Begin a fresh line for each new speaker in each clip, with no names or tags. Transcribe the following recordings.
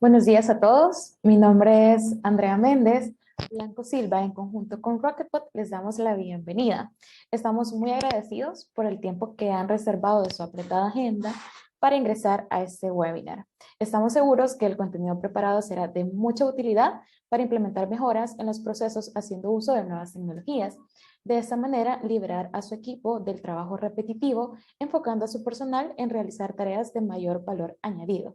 Buenos días a todos. Mi nombre es Andrea Méndez Blanco Silva. En conjunto con Rocketbot les damos la bienvenida. Estamos muy agradecidos por el tiempo que han reservado de su apretada agenda para ingresar a este webinar. Estamos seguros que el contenido preparado será de mucha utilidad para implementar mejoras en los procesos haciendo uso de nuevas tecnologías. De esta manera, liberar a su equipo del trabajo repetitivo, enfocando a su personal en realizar tareas de mayor valor añadido.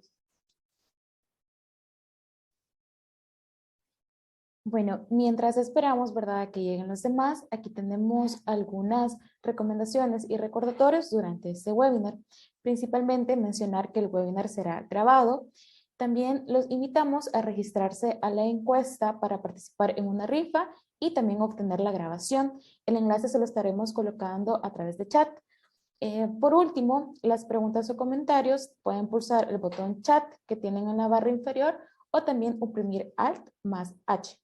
Bueno, mientras esperamos, ¿verdad?, que lleguen los demás, aquí tenemos algunas recomendaciones y recordatorios durante este webinar. Principalmente mencionar que el webinar será grabado. También los invitamos a registrarse a la encuesta para participar en una rifa y también obtener la grabación. El enlace se lo estaremos colocando a través de chat. Por último, las preguntas o comentarios pueden pulsar el botón chat que tienen en la barra inferior o también oprimir Alt más H.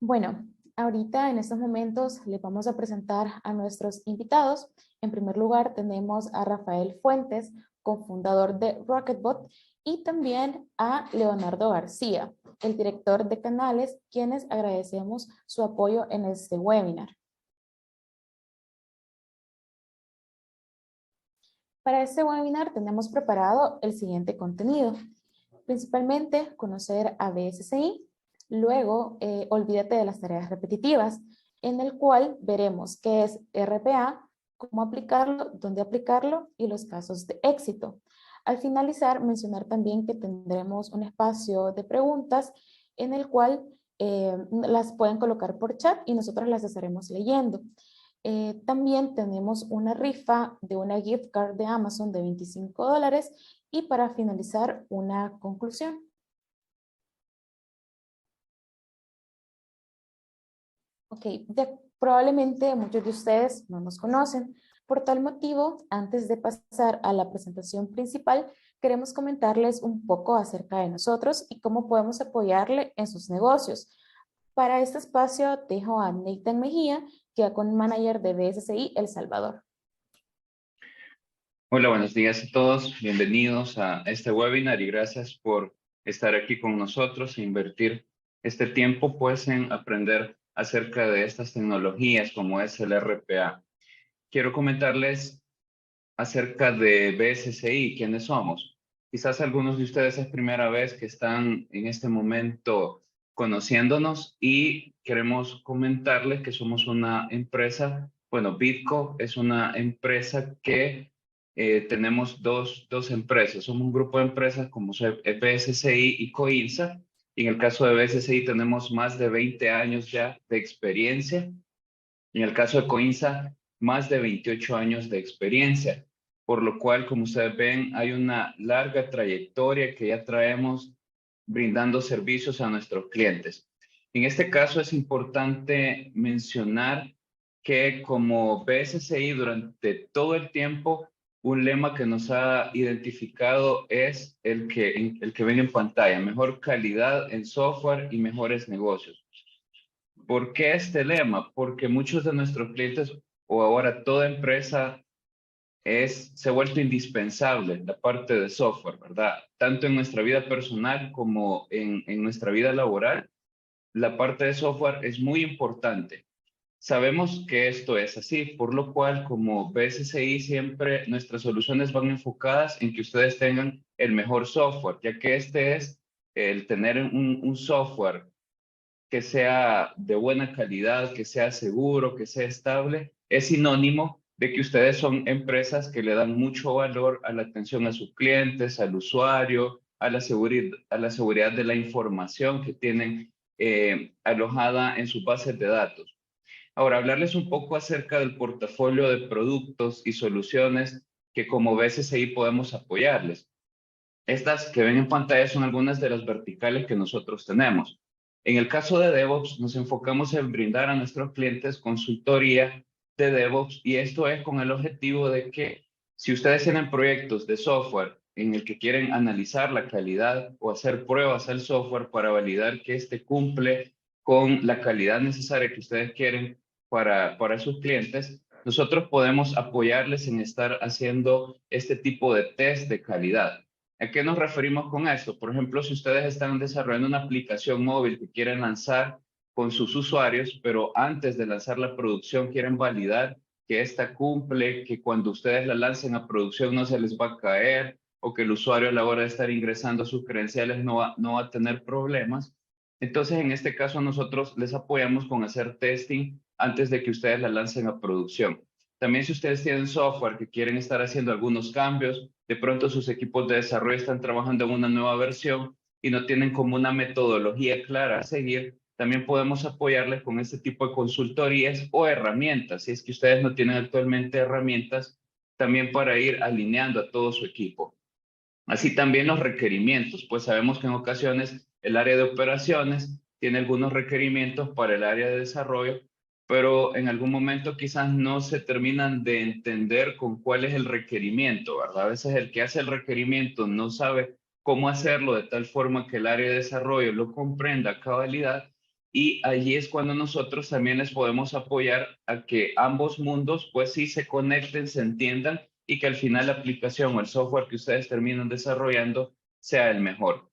Bueno, ahorita en estos momentos les vamos a presentar a nuestros invitados. En primer lugar tenemos a Rafael Fuentes, cofundador de Rocketbot, y también a Leonardo García, el director de canales, quienes agradecemos su apoyo en este webinar. Para este webinar tenemos preparado el siguiente contenido. Principalmente conocer a BSCI, luego olvídate de las tareas repetitivas, en el cual veremos qué es RPA, cómo aplicarlo, dónde aplicarlo y los casos de éxito. Al finalizar, mencionar también que tendremos un espacio de preguntas en el cual las pueden colocar por chat y nosotros las estaremos leyendo. También tenemos una rifa de una gift card de Amazon de $25 y para finalizar una conclusión. Ok, probablemente muchos de ustedes no nos conocen. Por tal motivo, antes de pasar a la presentación principal, queremos comentarles un poco acerca de nosotros y cómo podemos apoyarle en sus negocios. Para este espacio dejo a Nathan Mejía, que es con manager de BSCI El Salvador.
Hola, buenos días a todos. Bienvenidos a este webinar y gracias por estar aquí con nosotros e invertir este tiempo pues en aprender acerca de estas tecnologías como es el RPA. Quiero comentarles acerca de BSCI, quiénes somos. Quizás algunos de ustedes es primera vez que están en este momento conociéndonos y queremos comentarles que somos una empresa, bueno, Bitco es una empresa que tenemos dos empresas. Somos un grupo de empresas como BSCI y Coinsa. Y en el caso de BSCI tenemos más de 20 años ya de experiencia. En el caso de Coinsa, más de 28 años de experiencia, por lo cual, como ustedes ven, hay una larga trayectoria que ya traemos brindando servicios a nuestros clientes. En este caso es importante mencionar que como BSCI durante todo el tiempo, un lema que nos ha identificado es el que ven en pantalla, mejor calidad en software y mejores negocios. ¿Por qué este lema? Porque muchos de nuestros clientes o ahora toda empresa se ha vuelto indispensable la parte de software, ¿verdad? Tanto en nuestra vida personal como en nuestra vida laboral, la parte de software es muy importante. Sabemos que esto es así, por lo cual como BSCI siempre nuestras soluciones van enfocadas en que ustedes tengan el mejor software, ya que este es el tener un software que sea de buena calidad, que sea seguro, que sea estable, es sinónimo de que ustedes son empresas que le dan mucho valor a la atención a sus clientes, al usuario, a la seguridad de la información que tienen alojada en sus bases de datos. Ahora, hablarles un poco acerca del portafolio de productos y soluciones que como BSCI podemos apoyarles. Estas que ven en pantalla son algunas de las verticales que nosotros tenemos. En el caso de DevOps, nos enfocamos en brindar a nuestros clientes consultoría de DevOps y esto es con el objetivo de que si ustedes tienen proyectos de software en el que quieren analizar la calidad o hacer pruebas al software para validar que éste cumple con la calidad necesaria que ustedes quieren para sus clientes, nosotros podemos apoyarles en estar haciendo este tipo de test de calidad. ¿A qué nos referimos con esto? Por ejemplo, si ustedes están desarrollando una aplicación móvil que quieren lanzar con sus usuarios, pero antes de lanzar la producción quieren validar que esta cumple, que cuando ustedes la lancen a producción no se les va a caer o que el usuario a la hora de estar ingresando sus credenciales no va a tener problemas. Entonces, en este caso, nosotros les apoyamos con hacer testing antes de que ustedes la lancen a producción. También si ustedes tienen software que quieren estar haciendo algunos cambios, de pronto sus equipos de desarrollo están trabajando en una nueva versión y no tienen como una metodología clara a seguir, también podemos apoyarles con este tipo de consultorías o herramientas, si es que ustedes no tienen actualmente herramientas, también para ir alineando a todo su equipo. Así también los requerimientos, pues sabemos que en ocasiones el área de operaciones tiene algunos requerimientos para el área de desarrollo, pero en algún momento quizás no se terminan de entender con cuál es el requerimiento, ¿verdad? A veces el que hace el requerimiento no sabe cómo hacerlo de tal forma que el área de desarrollo lo comprenda a cabalidad y allí es cuando nosotros también les podemos apoyar a que ambos mundos pues sí se conecten, se entiendan y que al final la aplicación o el software que ustedes terminan desarrollando sea el mejor.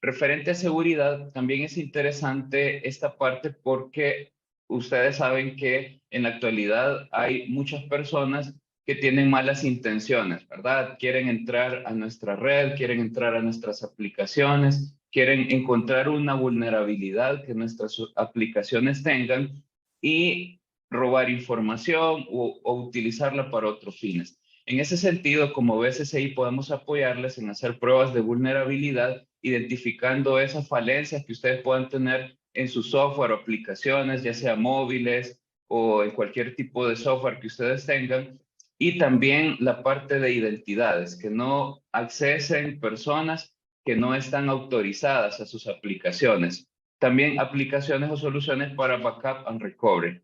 Referente a seguridad, también es interesante esta parte porque ustedes saben que en la actualidad hay muchas personas que tienen malas intenciones, ¿verdad? Quieren entrar a nuestra red, quieren entrar a nuestras aplicaciones, quieren encontrar una vulnerabilidad que nuestras aplicaciones tengan y robar información o utilizarla para otros fines. En ese sentido, como BSCI, podemos apoyarles en hacer pruebas de vulnerabilidad, identificando esas falencias que ustedes puedan tener en su software o aplicaciones, ya sea móviles o en cualquier tipo de software que ustedes tengan. Y también la parte de identidades, que no accesen personas que no están autorizadas a sus aplicaciones. También aplicaciones o soluciones para backup and recovery.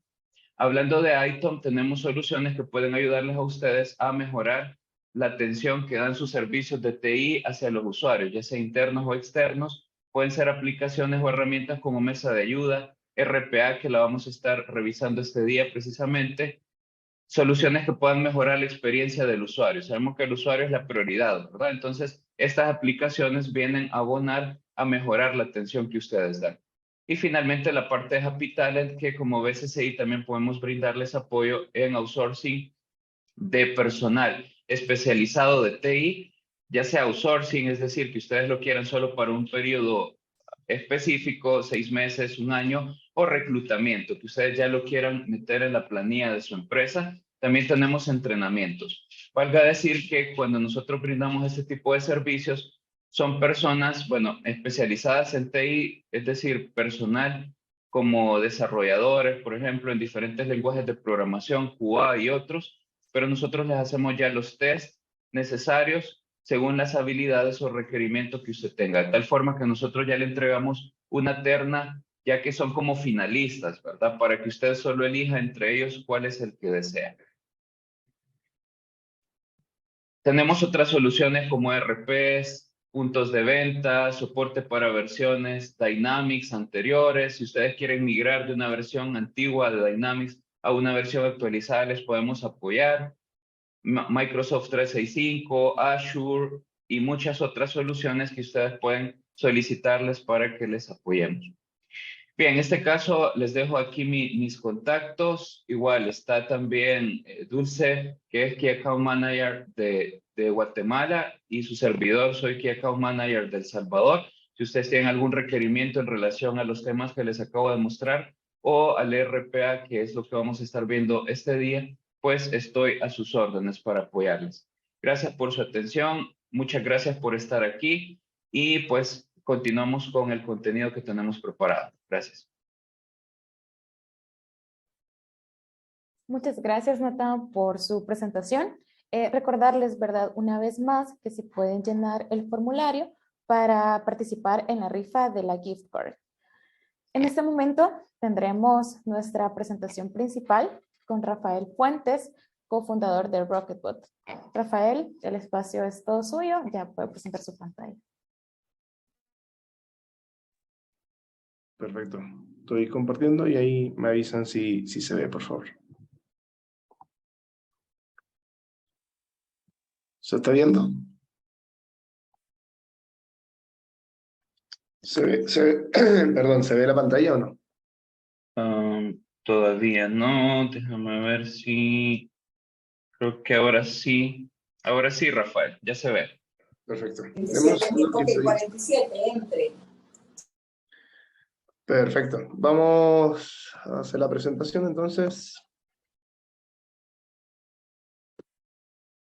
Hablando de ITOM, tenemos soluciones que pueden ayudarles a ustedes a mejorar la atención que dan sus servicios de TI hacia los usuarios, ya sea internos o externos. Pueden ser aplicaciones o herramientas como mesa de ayuda, RPA, que la vamos a estar revisando este día precisamente. Soluciones que puedan mejorar la experiencia del usuario. Sabemos que el usuario es la prioridad, ¿verdad? Entonces, estas aplicaciones vienen a abonar a mejorar la atención que ustedes dan. Y finalmente la parte de Happy Talent, que como BCCI también podemos brindarles apoyo en outsourcing de personal especializado de TI, ya sea outsourcing, es decir, que ustedes lo quieran solo para un periodo específico, 6 meses, un año, o reclutamiento, que ustedes ya lo quieran meter en la planilla de su empresa. También tenemos entrenamientos. Valga decir que cuando nosotros brindamos este tipo de servicios, son personas, bueno, especializadas en TI, es decir, personal como desarrolladores, por ejemplo, en diferentes lenguajes de programación, QA y otros, pero nosotros les hacemos ya los test necesarios según las habilidades o requerimientos que usted tenga, de tal forma que nosotros ya le entregamos una terna, ya que son como finalistas, ¿verdad? Para que usted solo elija entre ellos cuál es el que desea. Tenemos otras soluciones como RPs, puntos de venta, soporte para versiones Dynamics anteriores. Si ustedes quieren migrar de una versión antigua de Dynamics a una versión actualizada, les podemos apoyar. Microsoft 365, Azure y muchas otras soluciones que ustedes pueden solicitarles para que les apoyemos. Bien, en este caso les dejo aquí mis contactos. Igual está también Dulce, que es Key Account Manager de Guatemala, y su servidor, soy Key Account Manager de El Salvador. Si ustedes tienen algún requerimiento en relación a los temas que les acabo de mostrar o al RPA, que es lo que vamos a estar viendo este día, pues estoy a sus órdenes para apoyarles. Gracias por su atención. Muchas gracias por estar aquí y pues continuamos con el contenido que tenemos preparado. Gracias.
Muchas gracias, Nathan, por su presentación. Recordarles, ¿verdad? Una vez más que si pueden llenar el formulario para participar en la rifa de la gift card. En este momento tendremos nuestra presentación principal con Rafael Fuentes, cofundador de Rocketbot. Rafael, el espacio es todo suyo, ya puede presentar su pantalla.
Perfecto. Estoy compartiendo y ahí me avisan si se ve, por favor. ¿Se está viendo? Perdón, ¿se ve la pantalla o no?
Todavía no, déjame ver si... Creo que ahora sí. Ahora sí, Rafael, ya se ve.
Perfecto.
27.000, ok, 47, entre.
Perfecto. Vamos a hacer la presentación entonces.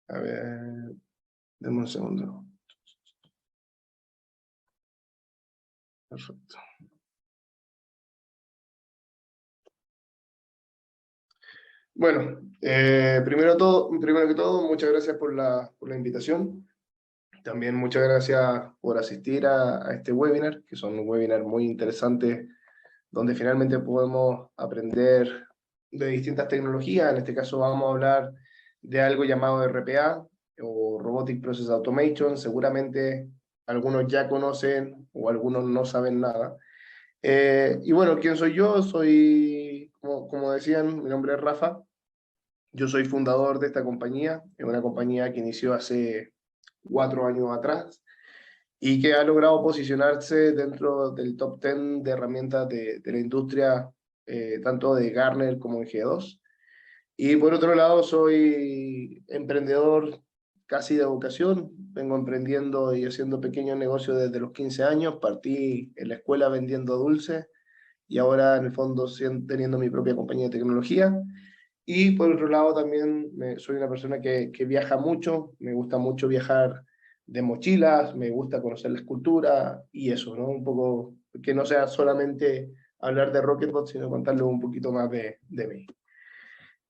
A ver, denme un segundo. Perfecto. Bueno, primero que todo, muchas gracias por la invitación. También muchas gracias por asistir a este webinar, que son webinars muy interesantes, donde finalmente podemos aprender de distintas tecnologías. En este caso vamos a hablar de algo llamado RPA, o Robotic Process Automation. Seguramente algunos ya conocen o algunos no saben nada. Y bueno, ¿quién soy yo? Soy, como decían, mi nombre es Rafa. Yo soy fundador de esta compañía. Es una compañía que inició hace 4 años atrás y que ha logrado posicionarse dentro del top 10 de herramientas de la industria, tanto de Gartner como en G2. Y por otro lado, soy emprendedor casi de vocación. Vengo emprendiendo y haciendo pequeños negocios desde los 15 años. Partí en la escuela vendiendo dulces y ahora en el fondo teniendo mi propia compañía de tecnología. Y por otro lado también soy una persona que viaja mucho, me gusta mucho viajar de mochilas, me gusta conocer la escultura y eso, ¿no? Un poco, que no sea solamente hablar de Rocketbot, sino contarles un poquito más de mí.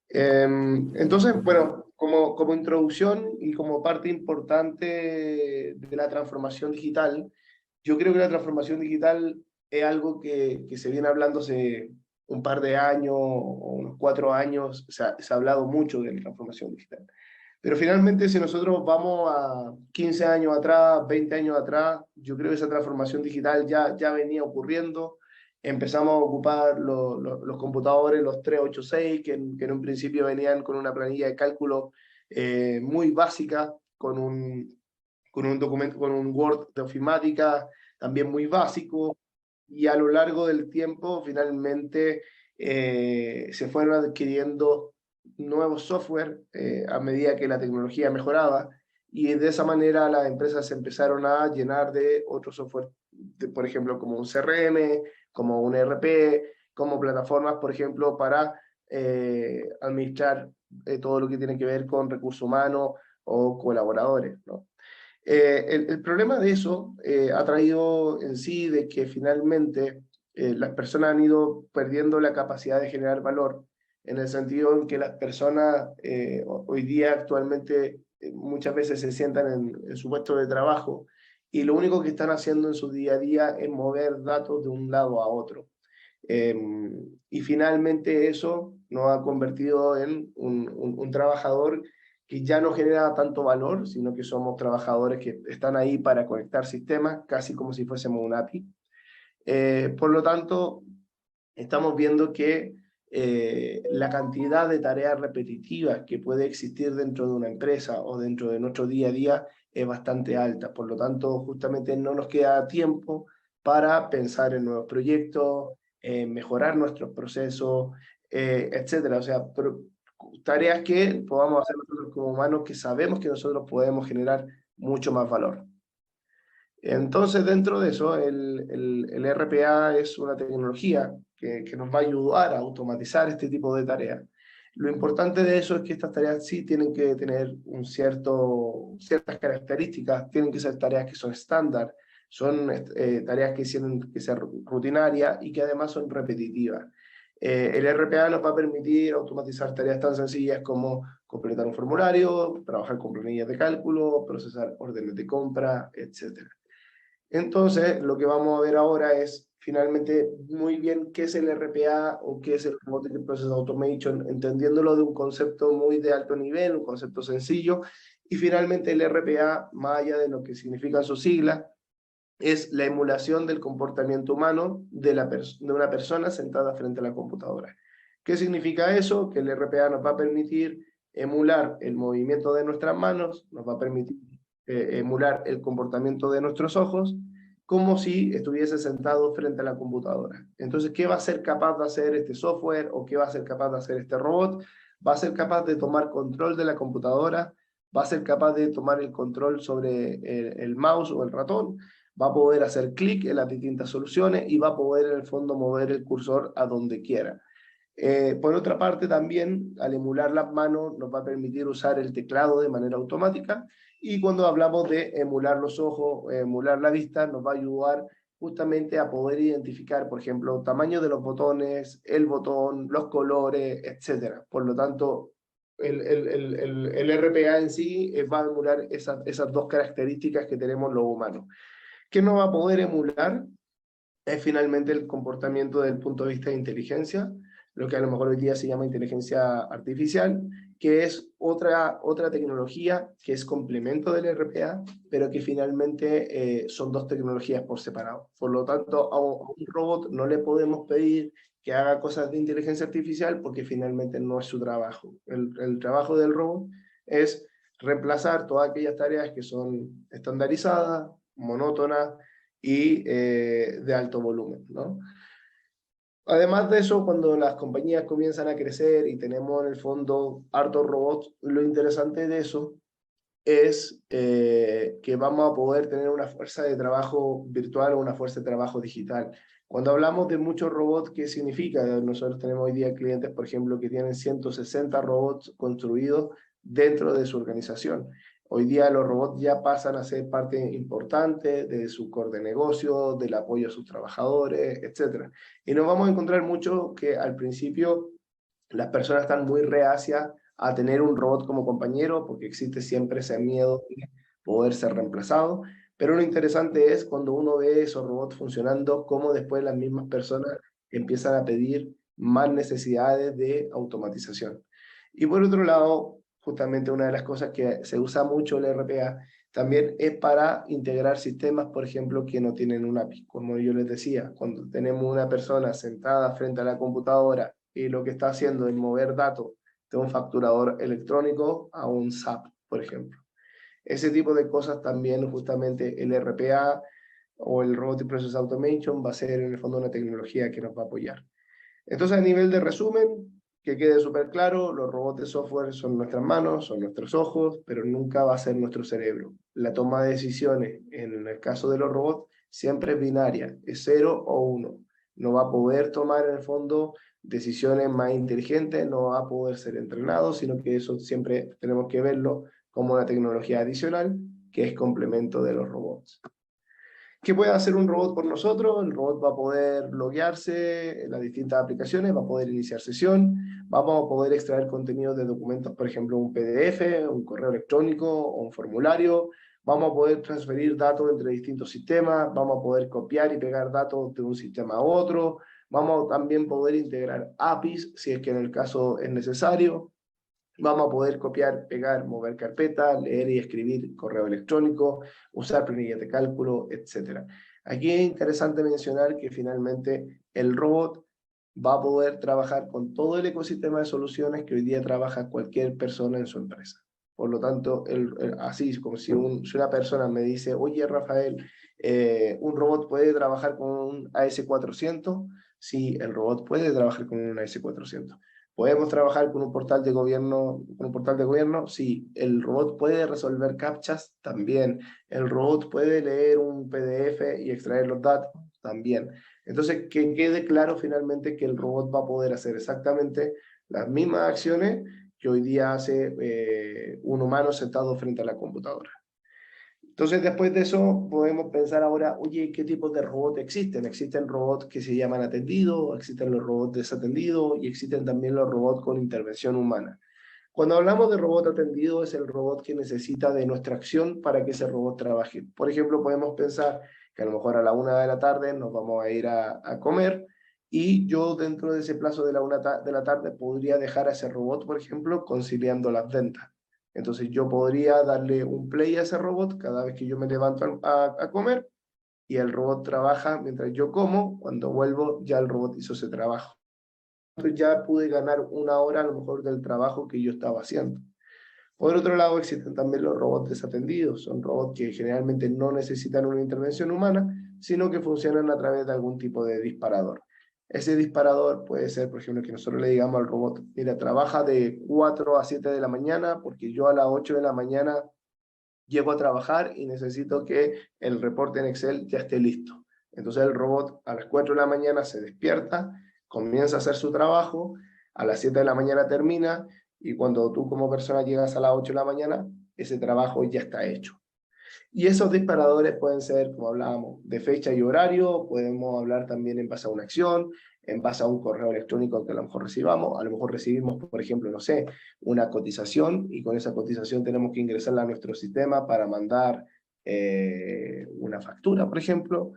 Entonces, bueno, como introducción y como parte importante de la transformación digital, yo creo que la transformación digital es algo que se viene hablando hace un par de años o unos 4 años. Se ha hablado mucho de la transformación digital. Pero finalmente, si nosotros vamos a 15 años atrás, 20 años atrás, yo creo que esa transformación digital ya venía ocurriendo. Empezamos a ocupar los computadores, los 386, que en un principio venían con una planilla de cálculo muy básica, con un documento, con un Word de ofimática también muy básico, y a lo largo del tiempo finalmente se fueron adquiriendo nuevos software a medida que la tecnología mejoraba, y de esa manera las empresas se empezaron a llenar de otros software, por ejemplo, como un CRM, como un ERP, como plataformas, por ejemplo, para administrar todo lo que tiene que ver con recursos humanos o colaboradores, ¿no? El problema de eso ha traído en sí de que finalmente las personas han ido perdiendo la capacidad de generar valor, en el sentido en que las personas hoy día actualmente muchas veces se sientan en su puesto de trabajo y lo único que están haciendo en su día a día es mover datos de un lado a otro. Y finalmente eso nos ha convertido en un trabajador que ya no genera tanto valor, sino que somos trabajadores que están ahí para conectar sistemas, casi como si fuésemos un API. Por lo tanto, estamos viendo que la cantidad de tareas repetitivas que puede existir dentro de una empresa o dentro de nuestro día a día es bastante alta. Por lo tanto, justamente no nos queda tiempo para pensar en nuevos proyectos, mejorar nuestros procesos, etcétera. O sea, tareas que podamos hacer nosotros como humanos, que sabemos que nosotros podemos generar mucho más valor. Entonces, dentro de eso, el RPA es una tecnología que nos va a ayudar a automatizar este tipo de tareas. Lo importante de eso es que estas tareas sí tienen que tener ciertas características, tienen que ser tareas que son estándar, son tareas que tienen que ser rutinarias y que además son repetitivas. El RPA nos va a permitir automatizar tareas tan sencillas como completar un formulario, trabajar con planillas de cálculo, procesar órdenes de compra, etc. Entonces, lo que vamos a ver ahora es finalmente muy bien qué es el RPA o qué es el Robotic Process Automation, entendiéndolo de un concepto muy de alto nivel, un concepto sencillo, y finalmente el RPA, más allá de lo que significan sus siglas, es la emulación del comportamiento humano de una persona sentada frente a la computadora. ¿Qué significa eso? Que el RPA nos va a permitir emular el movimiento de nuestras manos, nos va a permitir emular el comportamiento de nuestros ojos, como si estuviese sentado frente a la computadora. Entonces, ¿qué va a ser capaz de hacer este software o qué va a ser capaz de hacer este robot? Va a ser capaz de tomar control de la computadora, va a ser capaz de tomar el control sobre el mouse o el ratón, va a poder hacer clic en las distintas soluciones y va a poder en el fondo mover el cursor a donde quiera. Por otra parte, también al emular las manos nos va a permitir usar el teclado de manera automática, y cuando hablamos de emular los ojos, emular la vista, nos va a ayudar justamente a poder identificar, por ejemplo, tamaño de los botones, el botón, los colores, etc. Por lo tanto, el RPA en sí va a emular esas dos características que tenemos los humanos. ¿Qué no va a poder emular? Es finalmente el comportamiento desde el punto de vista de inteligencia, lo que a lo mejor hoy día se llama inteligencia artificial, que es otra tecnología que es complemento del RPA, pero que finalmente son dos tecnologías por separado. Por lo tanto, a un robot no le podemos pedir que haga cosas de inteligencia artificial porque finalmente no es su trabajo. El trabajo del robot es reemplazar todas aquellas tareas que son estandarizadas, monótonas y de alto volumen, ¿no? Además de eso, cuando las compañías comienzan a crecer y tenemos en el fondo hartos robots, lo interesante de eso es que vamos a poder tener una fuerza de trabajo virtual o una fuerza de trabajo digital. Cuando hablamos de muchos robots, ¿qué significa? Nosotros tenemos hoy día clientes, por ejemplo, que tienen 160 robots construidos dentro de su organización. Hoy día los robots ya pasan a ser parte importante de su core de negocio, del apoyo a sus trabajadores, etc. Y nos vamos a encontrar mucho que al principio las personas están muy reacias a tener un robot como compañero porque existe siempre ese miedo de poder ser reemplazado. Pero lo interesante es cuando uno ve esos robots funcionando, cómo después las mismas personas empiezan a pedir más necesidades de automatización. Y por otro lado, justamente una de las cosas que se usa mucho el RPA también es para integrar sistemas, por ejemplo, que no tienen un API. Como yo les decía, cuando tenemos una persona sentada frente a la computadora y lo que está haciendo es mover datos de un facturador electrónico a un SAP, por ejemplo. Ese tipo de cosas también justamente el RPA o el Robotic Process Automation va a ser en el fondo una tecnología que nos va a apoyar. Entonces, a nivel de resumen, que quede súper claro, los robots de software son nuestras manos, son nuestros ojos, pero nunca va a ser nuestro cerebro. La toma de decisiones, en el caso de los robots, siempre es binaria, es 0 o 1. No va a poder tomar en el fondo decisiones más inteligentes, no va a poder ser entrenado, sino que eso siempre tenemos que verlo como una tecnología adicional que es complemento de los robots. ¿Qué puede hacer un robot por nosotros? El robot va a poder loguearse en las distintas aplicaciones, va a poder iniciar sesión, vamos a poder extraer contenido de documentos, por ejemplo, un PDF, un correo electrónico o un formulario, vamos a poder transferir datos entre distintos sistemas, vamos a poder copiar y pegar datos de un sistema a otro, vamos a también poder integrar APIs, si es que en el caso es necesario. Vamos a poder copiar, pegar, mover carpetas, leer y escribir correo electrónico, usar planillas de cálculo, etc. Aquí es interesante mencionar que finalmente el robot va a poder trabajar con todo el ecosistema de soluciones que hoy día trabaja cualquier persona en su empresa. Por lo tanto, así como si una persona me dice, oye Rafael, ¿un robot puede trabajar con un AS400? Sí, el robot puede trabajar con un AS400. ¿Podemos trabajar con un portal de gobierno? Sí. ¿El robot puede resolver captchas? También. ¿El robot puede leer un PDF y extraer los datos? También. Entonces, que quede claro finalmente que el robot va a poder hacer exactamente las mismas acciones que hoy día hace un humano sentado frente a la computadora. Entonces, después de eso, podemos pensar ahora, oye, ¿qué tipos de robots existen? Existen robots que se llaman atendidos, existen los robots desatendidos y existen también los robots con intervención humana. Cuando hablamos de robot atendido, es el robot que necesita de nuestra acción para que ese robot trabaje. Por ejemplo, podemos pensar que a lo mejor a la 1 de la tarde nos vamos a ir a comer y yo dentro de ese plazo de la 1 de la tarde podría dejar a ese robot, por ejemplo, conciliando las ventas. Entonces yo podría darle un play a ese robot cada vez que yo me levanto a comer y el robot trabaja mientras yo como. Cuando vuelvo ya el robot hizo ese trabajo. Entonces ya pude ganar 1 hora a lo mejor del trabajo que yo estaba haciendo. Por otro lado, existen también los robots desatendidos. Son robots que generalmente no necesitan una intervención humana, sino que funcionan a través de algún tipo de disparador. Ese disparador puede ser, por ejemplo, que nosotros le digamos al robot, mira, trabaja de 4 a 7 de la mañana, porque yo a las 8 de la mañana llego a trabajar y necesito que el reporte en Excel ya esté listo. Entonces el robot a las 4 de la mañana se despierta, comienza a hacer su trabajo, a las 7 de la mañana termina, y cuando tú como persona llegas a las 8 de la mañana, ese trabajo ya está hecho. Y esos disparadores pueden ser, como hablábamos, de fecha y horario, podemos hablar también en base a una acción, en base a un correo electrónico que a lo mejor recibamos, a lo mejor recibimos, por ejemplo, no sé, una cotización, y con esa cotización tenemos que ingresarla a nuestro sistema para mandar una factura, por ejemplo.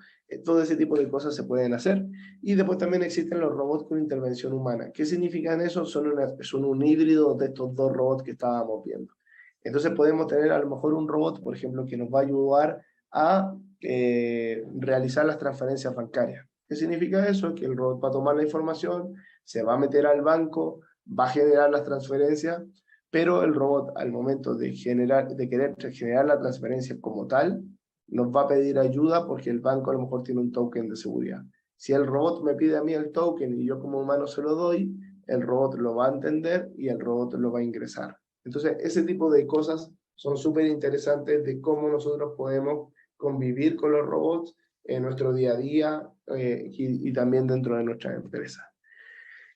Todo ese tipo de cosas se pueden hacer. Y después también existen los robots con intervención humana. ¿Qué significan eso? Son un híbrido de estos dos robots que estábamos viendo. Entonces podemos tener a lo mejor un robot, por ejemplo, que nos va a ayudar a realizar las transferencias bancarias. ¿Qué significa eso? Que el robot va a tomar la información, se va a meter al banco, va a generar las transferencias, pero el robot al momento de querer generar la transferencia como tal, nos va a pedir ayuda porque el banco a lo mejor tiene un token de seguridad. Si el robot me pide a mí el token y yo como humano se lo doy, el robot lo va a entender y el robot lo va a ingresar. Entonces, ese tipo de cosas son súper interesantes de cómo nosotros podemos convivir con los robots en nuestro día a día y también dentro de nuestra empresa.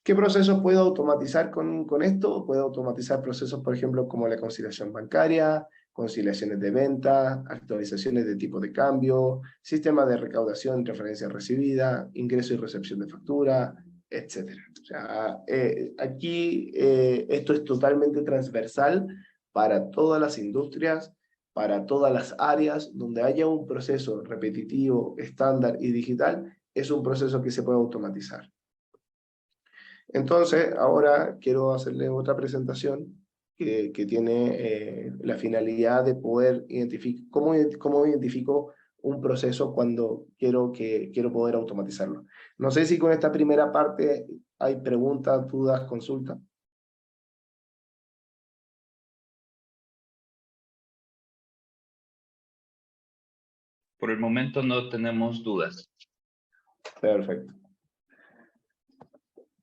¿Qué procesos puedo automatizar con esto? Puedo automatizar procesos, por ejemplo, como la conciliación bancaria, conciliaciones de venta, actualizaciones de tipo de cambio, sistemas de recaudación, referencia recibida, ingreso y recepción de factura, etc. O sea, aquí esto es totalmente transversal para todas las industrias, para todas las áreas donde haya un proceso repetitivo, estándar y digital, es un proceso que se puede automatizar. Entonces, ahora quiero hacerle otra presentación que tiene la finalidad de poder identificar cómo identifico un proceso cuando quiero poder automatizarlo. No sé si con esta primera parte hay preguntas, dudas, consultas.
Por el momento no tenemos dudas.
Perfecto.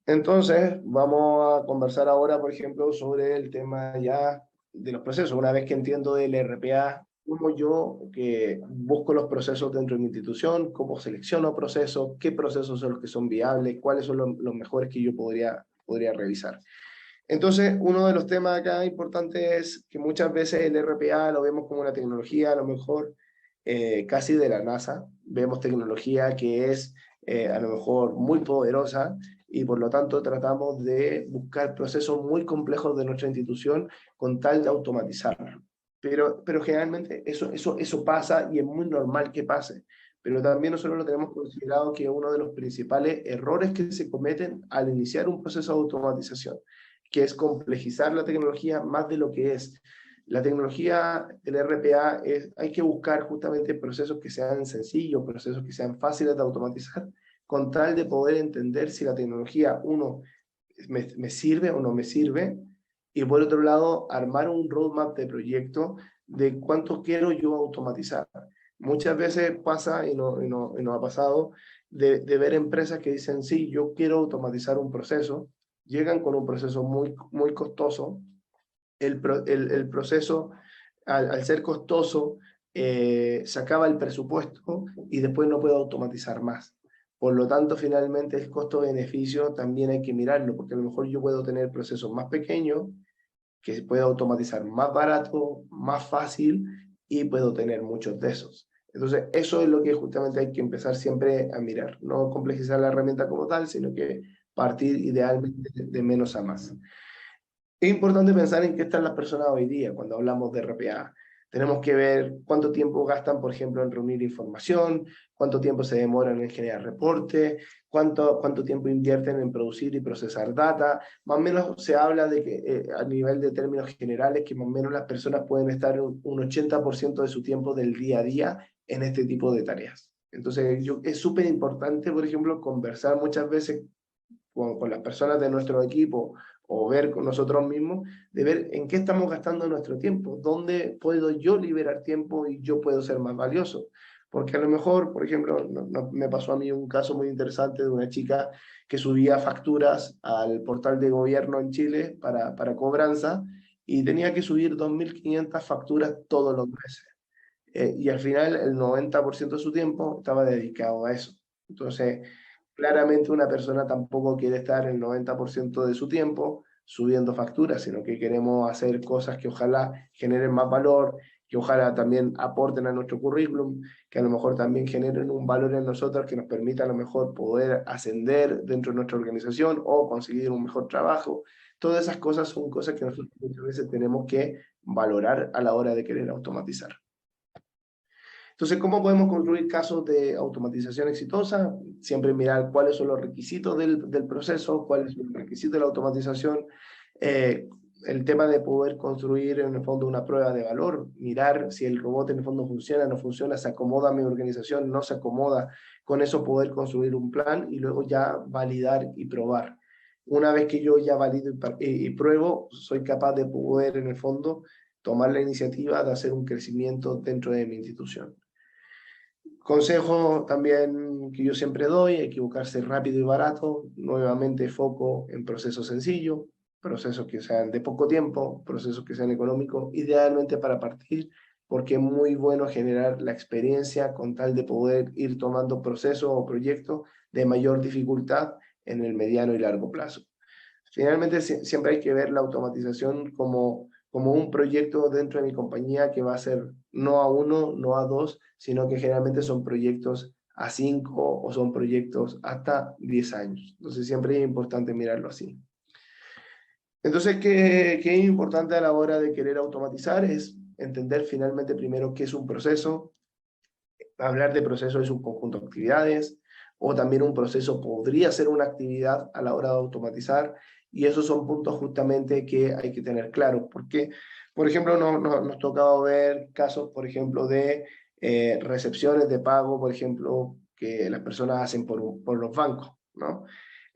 Entonces, vamos a conversar ahora, por ejemplo, sobre el tema ya de los procesos. Una vez que entiendo del RPA, cómo yo que busco los procesos dentro de mi institución, cómo selecciono procesos, qué procesos son los que son viables, cuáles son los mejores que yo podría revisar. Entonces, uno de los temas acá importantes es que muchas veces el RPA lo vemos como una tecnología, a lo mejor casi de la NASA. Vemos tecnología que es a lo mejor muy poderosa, y por lo tanto tratamos de buscar procesos muy complejos de nuestra institución con tal de automatizarlo. Pero generalmente eso pasa y es muy normal que pase. Pero también nosotros lo tenemos considerado que uno de los principales errores que se cometen al iniciar un proceso de automatización, que es complejizar la tecnología más de lo que es. La tecnología del RPA hay que buscar justamente procesos que sean sencillos, procesos que sean fáciles de automatizar, con tal de poder entender si la tecnología, uno, me sirve o no me sirve, y por otro lado, armar un roadmap de proyecto de cuánto quiero yo automatizar. Muchas veces pasa, y nos ha pasado, de ver empresas que dicen, sí, yo quiero automatizar un proceso, llegan con un proceso muy costoso, el proceso, al ser costoso, se acaba el presupuesto y después no puedo automatizar más. Por lo tanto, finalmente el costo-beneficio también hay que mirarlo, porque a lo mejor yo puedo tener procesos más pequeños, que se puede automatizar más barato, más fácil, y puedo tener muchos de esos. Entonces, eso es lo que justamente hay que empezar siempre a mirar. No complejizar la herramienta como tal, sino que partir idealmente de menos a más. Es importante pensar en qué están las personas hoy día cuando hablamos de RPA. Tenemos que ver cuánto tiempo gastan, por ejemplo, en reunir información, cuánto tiempo se demoran en generar reportes, cuánto tiempo invierten en producir y procesar data. Más o menos se habla de que a nivel de términos generales, que más o menos las personas pueden estar un 80% de su tiempo del día a día en este tipo de tareas. Entonces, es súper importante, por ejemplo, conversar muchas veces con las personas de nuestro equipo o ver con nosotros mismos, de ver en qué estamos gastando nuestro tiempo, dónde puedo yo liberar tiempo y yo puedo ser más valioso. Porque a lo mejor, por ejemplo, me pasó a mí un caso muy interesante de una chica que subía facturas al portal de gobierno en Chile para cobranza y tenía que subir 2.500 facturas todos los meses. Y al final el 90% de su tiempo estaba dedicado a eso. Entonces, claramente una persona tampoco quiere estar el 90% de su tiempo subiendo facturas, sino que queremos hacer cosas que ojalá generen más valor, que ojalá también aporten a nuestro currículum, que a lo mejor también generen un valor en nosotros que nos permita a lo mejor poder ascender dentro de nuestra organización o conseguir un mejor trabajo. Todas esas cosas son cosas que nosotros muchas veces tenemos que valorar a la hora de querer automatizar. Entonces, ¿cómo podemos construir casos de automatización exitosa? Siempre mirar cuáles son los requisitos del proceso, cuáles son los requisitos de la automatización, el tema de poder construir en el fondo una prueba de valor, mirar si el robot en el fondo funciona, no funciona, se acomoda a mi organización, no se acomoda, con eso poder construir un plan y luego ya validar y probar. Una vez que yo ya valido y pruebo, soy capaz de poder en el fondo tomar la iniciativa de hacer un crecimiento dentro de mi institución. Consejo también que yo siempre doy: equivocarse rápido y barato. Nuevamente foco en procesos sencillos, procesos que sean de poco tiempo, procesos que sean económicos, idealmente para partir, porque es muy bueno generar la experiencia con tal de poder ir tomando procesos o proyectos de mayor dificultad en el mediano y largo plazo. Finalmente, siempre hay que ver la automatización como un proyecto dentro de mi compañía que va a ser no a 1, no a 2, sino que generalmente son proyectos a 5 o son proyectos hasta 10 años. Entonces siempre es importante mirarlo así. Entonces, ¿qué es importante a la hora de querer automatizar? Es entender finalmente primero qué es un proceso. Hablar de proceso es un conjunto de actividades, o también un proceso podría ser una actividad a la hora de automatizar, y esos son puntos justamente que hay que tener claros, porque, por ejemplo, nos ha tocado ver casos, por ejemplo, de recepciones de pago, por ejemplo, que las personas hacen por los bancos, ¿no?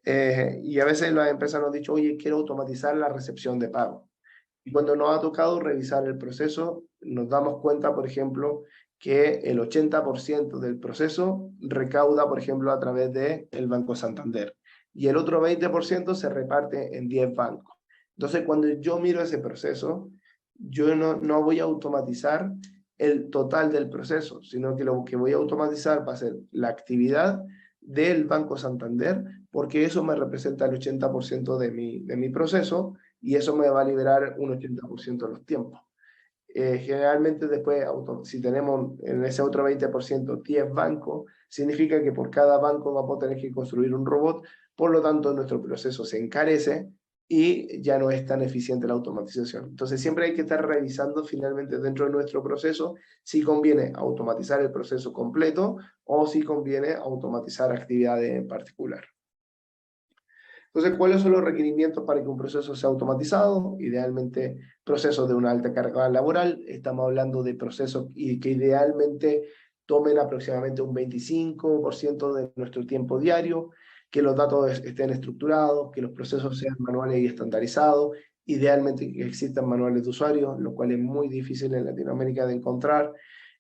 Y a veces las empresas nos han dicho: oye, quiero automatizar la recepción de pago. Y cuando nos ha tocado revisar el proceso, nos damos cuenta, por ejemplo, que el 80% del proceso recauda, por ejemplo, a través del Banco Santander. Y el otro 20% se reparte en 10 bancos. Entonces, cuando yo miro ese proceso, yo no voy a automatizar el total del proceso, sino que lo que voy a automatizar va a ser la actividad del Banco Santander, porque eso me representa el 80% de mi proceso, y eso me va a liberar un 80% de los tiempos. Generalmente después, si tenemos en ese otro 20% 10 bancos, significa que por cada banco vamos a tener que construir un robot, por lo tanto nuestro proceso se encarece y ya no es tan eficiente la automatización. Entonces siempre hay que estar revisando finalmente dentro de nuestro proceso si conviene automatizar el proceso completo o si conviene automatizar actividades en particular. Entonces, ¿cuáles son los requerimientos para que un proceso sea automatizado? Idealmente, procesos de una alta carga laboral. Estamos hablando de procesos que idealmente tomen aproximadamente un 25% de nuestro tiempo diario, que los datos estén estructurados, que los procesos sean manuales y estandarizados, idealmente que existan manuales de usuario, lo cual es muy difícil en Latinoamérica de encontrar,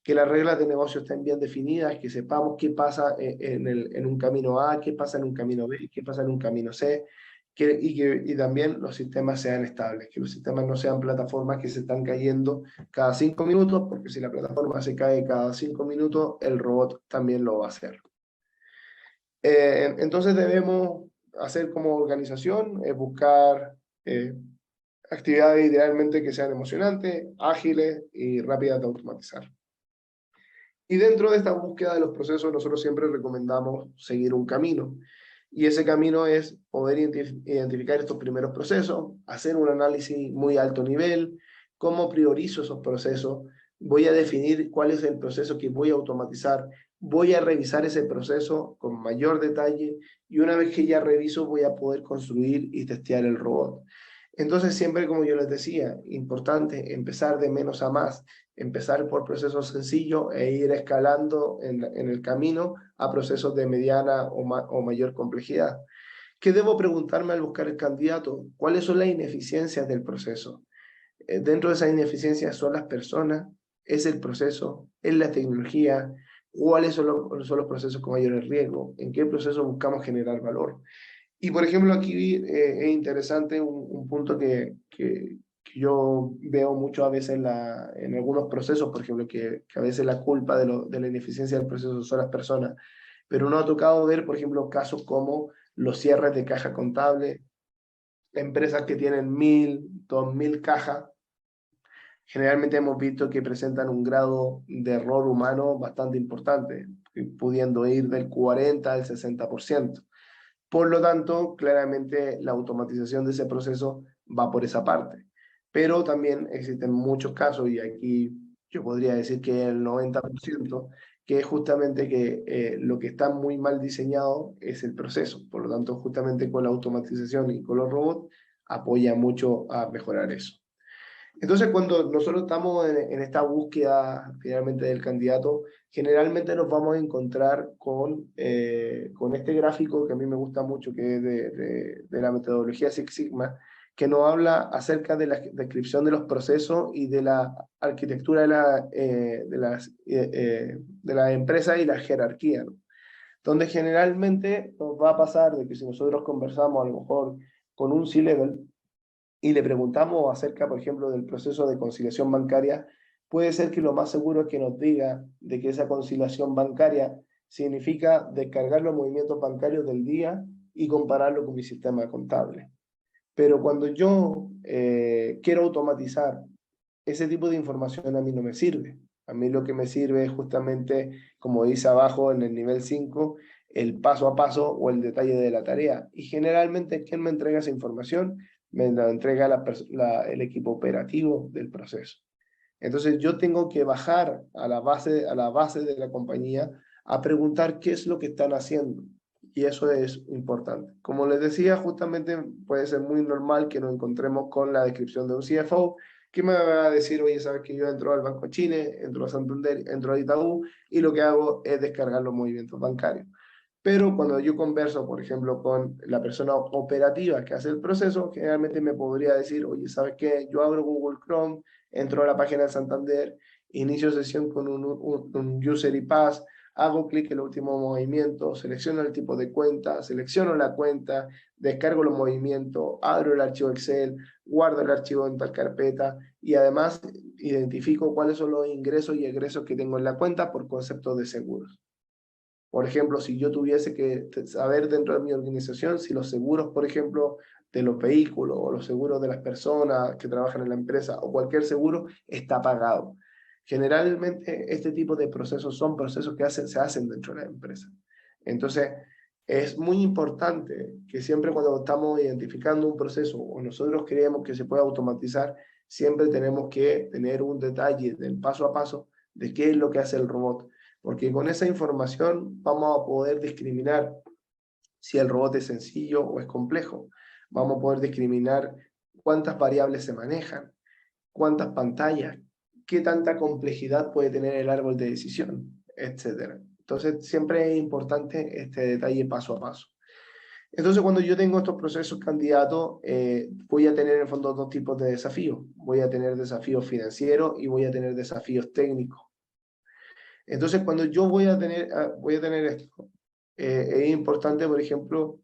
que las reglas de negocio estén bien definidas, que sepamos qué pasa en un camino A, qué pasa en un camino B, qué pasa en un camino C, y también los sistemas sean estables, que los sistemas no sean plataformas que se están cayendo cada 5 minutos, porque si la plataforma se cae cada 5 minutos, el robot también lo va a hacer. Entonces debemos hacer como organización, buscar actividades idealmente que sean emocionantes, ágiles y rápidas de automatizar. Y dentro de esta búsqueda de los procesos, nosotros siempre recomendamos seguir un camino. Y ese camino es poder identificar estos primeros procesos, hacer un análisis muy alto nivel, cómo priorizo esos procesos, voy a definir cuál es el proceso que voy a automatizar, voy a revisar ese proceso con mayor detalle, y una vez que ya reviso voy a poder construir y testear el robot. Entonces siempre, como yo les decía, importante empezar de menos a más, empezar por procesos sencillos e ir escalando en el camino a procesos de mediana o mayor complejidad. ¿Qué debo preguntarme al buscar el candidato? ¿Cuáles son las ineficiencias del proceso? Dentro de esas ineficiencias son las personas, es el proceso, es la tecnología, cuáles son los procesos con mayores riesgos, en qué proceso buscamos generar valor. Y por ejemplo aquí es interesante un punto que yo veo mucho a veces en algunos procesos, por ejemplo, que a veces la culpa de la ineficiencia del proceso son las personas, pero no ha tocado ver, por ejemplo, casos como los cierres de caja contable, empresas que tienen 1000, 2000 cajas, generalmente hemos visto que presentan un grado de error humano bastante importante, pudiendo ir del 40 al 60%. Por lo tanto, claramente la automatización de ese proceso va por esa parte. Pero también existen muchos casos, y aquí yo podría decir que el 90%, que es justamente que lo que está muy mal diseñado es el proceso. Por lo tanto, justamente con la automatización y con los robots, apoya mucho a mejorar eso. Entonces, cuando nosotros estamos en esta búsqueda finalmente del candidato, generalmente nos vamos a encontrar con este gráfico que a mí me gusta mucho, que es de la metodología Six Sigma, que nos habla acerca de la descripción de los procesos y de la arquitectura de la empresa y la jerarquía, ¿no? Donde generalmente nos va a pasar de que si nosotros conversamos a lo mejor con un C-Level, y le preguntamos acerca, por ejemplo, del proceso de conciliación bancaria, puede ser que lo más seguro es que nos diga de que esa conciliación bancaria significa descargar los movimientos bancarios del día y compararlo con mi sistema contable. Pero cuando yo quiero automatizar, ese tipo de información a mí no me sirve. A mí lo que me sirve es justamente, como dice abajo en el nivel 5, el paso a paso o el detalle de la tarea. Y generalmente, ¿quién me entrega esa información? Me la entrega el equipo operativo del proceso. Entonces yo tengo que bajar a la base de la compañía a preguntar qué es lo que están haciendo. Y eso es importante. Como les decía, justamente puede ser muy normal que nos encontremos con la descripción de un CFO que me va a decir, oye, sabes que yo entro al Banco Chile, entro a Santander, entro a Itaú y lo que hago es descargar los movimientos bancarios. Pero cuando yo converso, por ejemplo, con la persona operativa que hace el proceso, generalmente me podría decir, oye, ¿sabes qué? Yo abro Google Chrome, entro a la página de Santander, inicio sesión con un user y pass, hago clic en el último movimiento, selecciono el tipo de cuenta, selecciono la cuenta, descargo los movimientos, abro el archivo Excel, guardo el archivo en tal carpeta y además identifico cuáles son los ingresos y egresos que tengo en la cuenta por concepto de seguros. Por ejemplo, si yo tuviese que saber dentro de mi organización si los seguros, por ejemplo, de los vehículos o los seguros de las personas que trabajan en la empresa o cualquier seguro está pagado. Generalmente este tipo de procesos son procesos que se hacen dentro de la empresa. Entonces, es muy importante que siempre cuando estamos identificando un proceso o nosotros creemos que se puede automatizar, siempre tenemos que tener un detalle del paso a paso de qué es lo que hace el robot. Porque con esa información vamos a poder discriminar si el robot es sencillo o es complejo. Vamos a poder discriminar cuántas variables se manejan, cuántas pantallas, qué tanta complejidad puede tener el árbol de decisión, etc. Entonces, siempre es importante este detalle paso a paso. Entonces, cuando yo tengo estos procesos candidatos, voy a tener en el fondo dos tipos de desafíos. Voy a tener desafíos financieros y voy a tener desafíos técnicos. Entonces, cuando yo voy a tener esto, es importante, por ejemplo,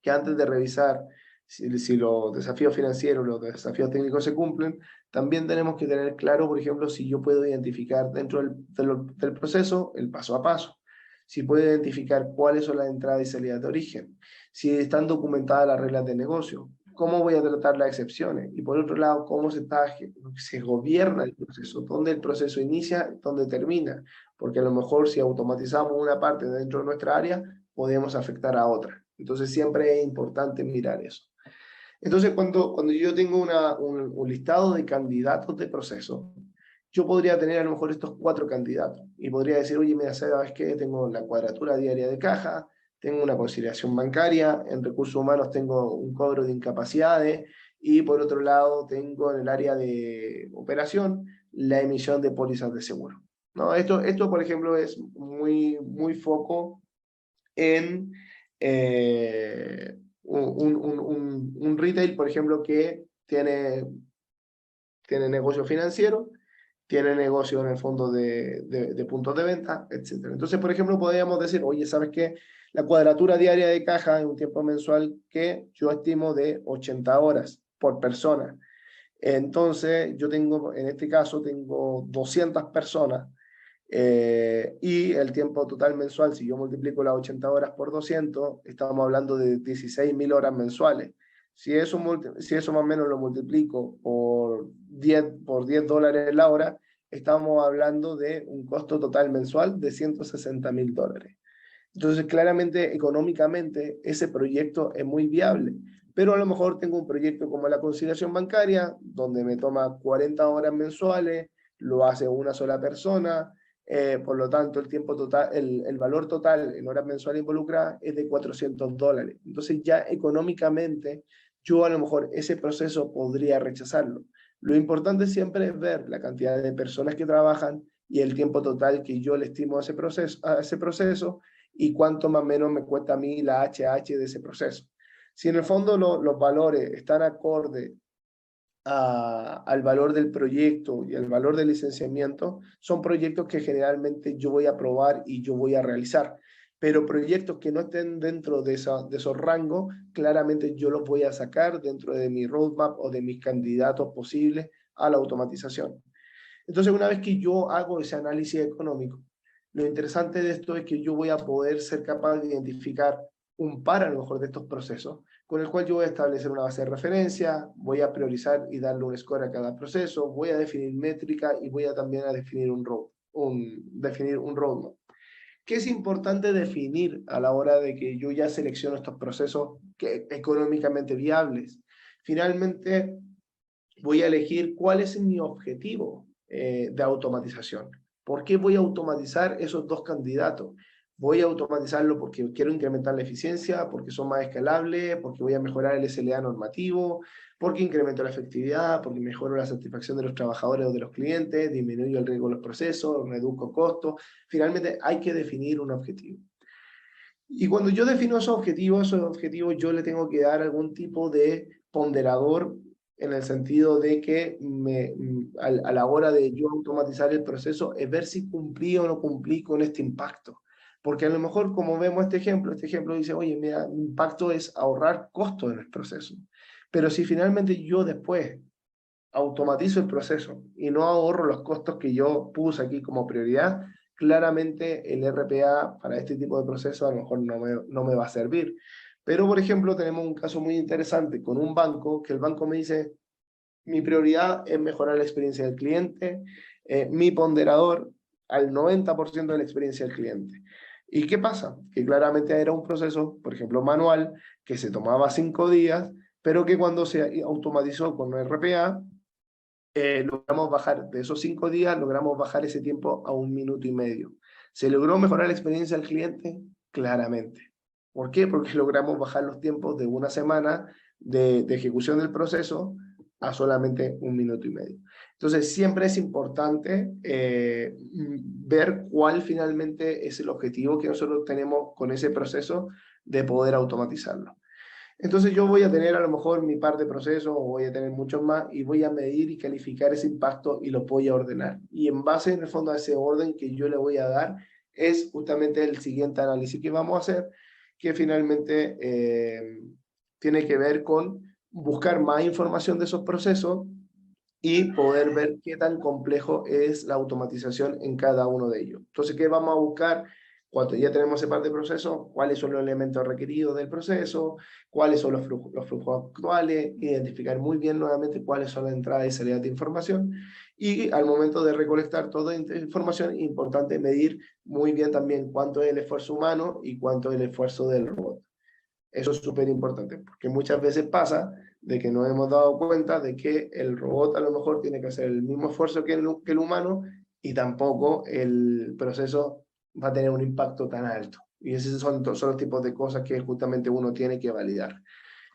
que antes de revisar si los desafíos financieros, los desafíos técnicos se cumplen, también tenemos que tener claro, por ejemplo, si yo puedo identificar dentro del proceso el paso a paso, si puedo identificar cuáles son las entradas y salidas de origen, si están documentadas las reglas de negocio, cómo voy a tratar las excepciones y por otro lado, cómo se gobierna el proceso, dónde el proceso inicia, dónde termina, porque a lo mejor si automatizamos una parte dentro de nuestra área, podemos afectar a otra. Entonces siempre es importante mirar eso. Entonces cuando yo tengo un listado de candidatos de proceso, yo podría tener a lo mejor estos 4 candidatos y podría decir, oye, mira, ¿sabes qué? Tengo la cuadratura diaria de caja, tengo una conciliación bancaria, en recursos humanos tengo un cobro de incapacidades y por otro lado tengo en el área de operación la emisión de pólizas de seguro. ¿No? Esto, por ejemplo, es muy foco en un retail, por ejemplo, que tiene negocio financiero, tiene negocio en el fondo de puntos de venta, etc. Entonces, por ejemplo, podríamos decir, oye, ¿sabes qué? La cuadratura diaria de caja en un tiempo mensual que yo estimo de 80 horas por persona. Entonces, yo tengo, en este caso, tengo 200 personas y el tiempo total mensual, si yo multiplico las 80 horas por 200, estamos hablando de 16.000 horas mensuales. Si eso más o menos lo multiplico por $10 la hora, estamos hablando de un costo total mensual de $160.000. Entonces, claramente, económicamente, ese proyecto es muy viable. Pero a lo mejor tengo un proyecto como la conciliación bancaria, donde me toma 40 horas mensuales, lo hace una sola persona, por lo tanto, el tiempo total, el valor total en horas mensuales involucradas es de $400. Entonces, ya económicamente, yo a lo mejor ese proceso podría rechazarlo. Lo importante siempre es ver la cantidad de personas que trabajan y el tiempo total que yo le estimo a ese proceso y cuánto más o menos me cuesta a mí la HH de ese proceso. Si en el fondo los valores están acorde al valor del proyecto y al valor del licenciamiento, son proyectos que generalmente yo voy a aprobar y yo voy a realizar. Pero proyectos que no estén dentro de esos rangos, claramente yo los voy a sacar dentro de mi roadmap o de mis candidatos posibles a la automatización. Entonces, una vez que yo hago ese análisis económico, lo interesante de esto es que yo voy a poder ser capaz de identificar un par a lo mejor de estos procesos, con el cual yo voy a establecer una base de referencia, voy a priorizar y darle un score a cada proceso, voy a definir métrica y voy a también a definir definir un roadmap. ¿Qué es importante definir a la hora de que yo ya selecciono estos procesos económicamente viables? Finalmente, voy a elegir cuál es mi objetivo de automatización. ¿Por qué voy a automatizar esos dos candidatos? Voy a automatizarlo porque quiero incrementar la eficiencia, porque son más escalables, porque voy a mejorar el SLA normativo, porque incremento la efectividad, porque mejoro la satisfacción de los trabajadores o de los clientes, disminuyo el riesgo de los procesos, reduzco costos. Finalmente hay que definir un objetivo. Y cuando yo defino esos objetivos yo le tengo que dar algún tipo de ponderador en el sentido de que a la hora de yo automatizar el proceso es ver si cumplí o no cumplí con este impacto. Porque a lo mejor, como vemos este ejemplo dice, oye, mira, mi impacto es ahorrar costos en el proceso. Pero si finalmente yo después automatizo el proceso y no ahorro los costos que yo puse aquí como prioridad, claramente el RPA para este tipo de procesos a lo mejor no me va a servir. Pero, por ejemplo, tenemos un caso muy interesante con un banco, que el banco me dice, mi prioridad es mejorar la experiencia del cliente, mi ponderador al 90% de la experiencia del cliente. ¿Y qué pasa? Que claramente era un proceso, por ejemplo, manual, que se tomaba 5 días, pero que cuando se automatizó con RPA, logramos bajar, de esos 5 días, logramos bajar ese tiempo a 1 minuto y medio. ¿Se logró mejorar la experiencia del cliente? Claramente. ¿Por qué? Porque logramos bajar los tiempos de una semana de ejecución del proceso a solamente 1 minuto y medio. Entonces, siempre es importante ver cuál finalmente es el objetivo que nosotros tenemos con ese proceso de poder automatizarlo. Entonces yo voy a tener a lo mejor mi par de procesos o voy a tener muchos más y voy a medir y calificar ese impacto y lo voy a ordenar. Y en base en el fondo a ese orden que yo le voy a dar es justamente el siguiente análisis que vamos a hacer, que finalmente tiene que ver con buscar más información de esos procesos y poder ver qué tan complejo es la automatización en cada uno de ellos. Entonces, ¿qué vamos a buscar? Cuando ya tenemos ese par de procesos, cuáles son los elementos requeridos del proceso, cuáles son los flujos actuales, identificar muy bien nuevamente cuáles son las entradas y salidas de información, y al momento de recolectar toda esta información, es importante medir muy bien también cuánto es el esfuerzo humano y cuánto es el esfuerzo del robot. Eso es súper importante, porque muchas veces pasa de que nos hemos dado cuenta de que el robot a lo mejor tiene que hacer el mismo esfuerzo que el humano y tampoco el proceso va a tener un impacto tan alto. Y esos son los tipos de cosas que justamente uno tiene que validar.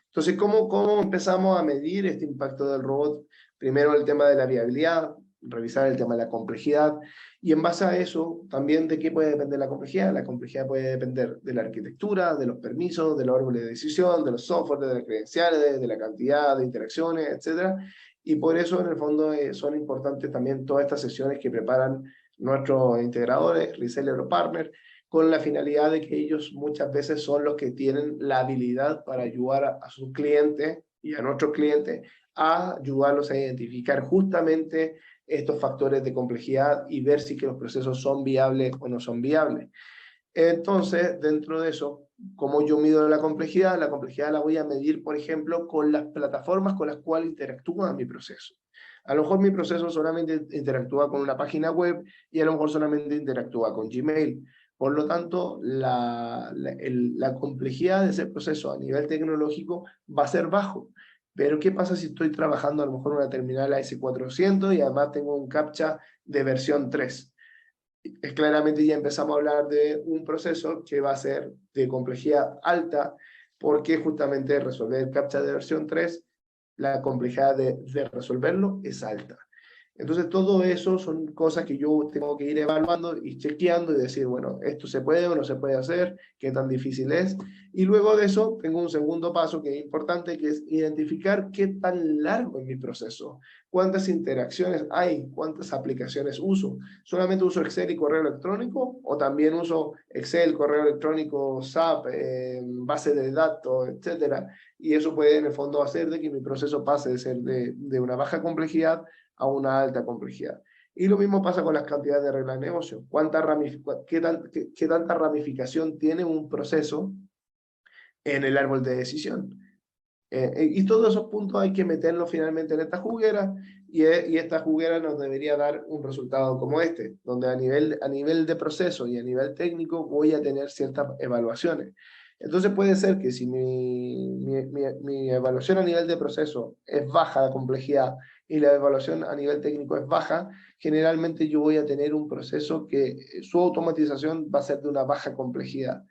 Entonces, ¿cómo empezamos a medir este impacto del robot? Primero el tema de la viabilidad, revisar el tema de la complejidad, y en base a eso, también de qué puede depender la complejidad. La complejidad puede depender de la arquitectura, de los permisos, de los árboles de decisión, de los softwares, de las credenciales, de la cantidad de interacciones, etc. Y por eso, en el fondo, son importantes también todas estas sesiones que preparan nuestros integradores, reseller o partner, con la finalidad de que ellos muchas veces son los que tienen la habilidad para ayudar a sus clientes y a nuestros clientes a ayudarlos a identificar justamente estos factores de complejidad y ver si que los procesos son viables o no son viables. Entonces, dentro de eso, como yo mido la complejidad la voy a medir, por ejemplo, con las plataformas con las cuales interactúa mi proceso. A lo mejor mi proceso solamente interactúa con una página web y a lo mejor solamente interactúa con Gmail. Por lo tanto, la complejidad de ese proceso a nivel tecnológico va a ser bajo. Pero ¿qué pasa si estoy trabajando a lo mejor en una terminal AS400 y además tengo un CAPTCHA de versión 3? Es claramente ya empezamos a hablar de un proceso que va a ser de complejidad alta, porque justamente resolver el CAPTCHA de versión 3, la complejidad de resolverlo es alta. Entonces, todo eso son cosas que yo tengo que ir evaluando y chequeando y decir, bueno, esto se puede o no se puede hacer, qué tan difícil es. Y luego de eso, tengo un segundo paso que es importante, que es identificar qué tan largo es mi proceso, cuántas interacciones hay, cuántas aplicaciones uso. ¿Solamente uso Excel y correo electrónico? ¿O también uso Excel, correo electrónico, SAP, base de datos, etcétera? Y eso puede, en el fondo, hacer de que mi proceso pase de ser de una baja complejidad a una alta complejidad. Y lo mismo pasa con las cantidades de reglas de negocio. ¿Qué tanta ramificación tiene un proceso en el árbol de decisión? Y todos esos puntos hay que meterlos finalmente en esta juguera, y esta juguera nos debería dar un resultado como este, donde a nivel de proceso y a nivel técnico voy a tener ciertas evaluaciones. Entonces puede ser que si mi evaluación a nivel de proceso es baja de complejidad y la evaluación a nivel técnico es baja, generalmente yo voy a tener un proceso que su automatización va a ser de una baja complejidad.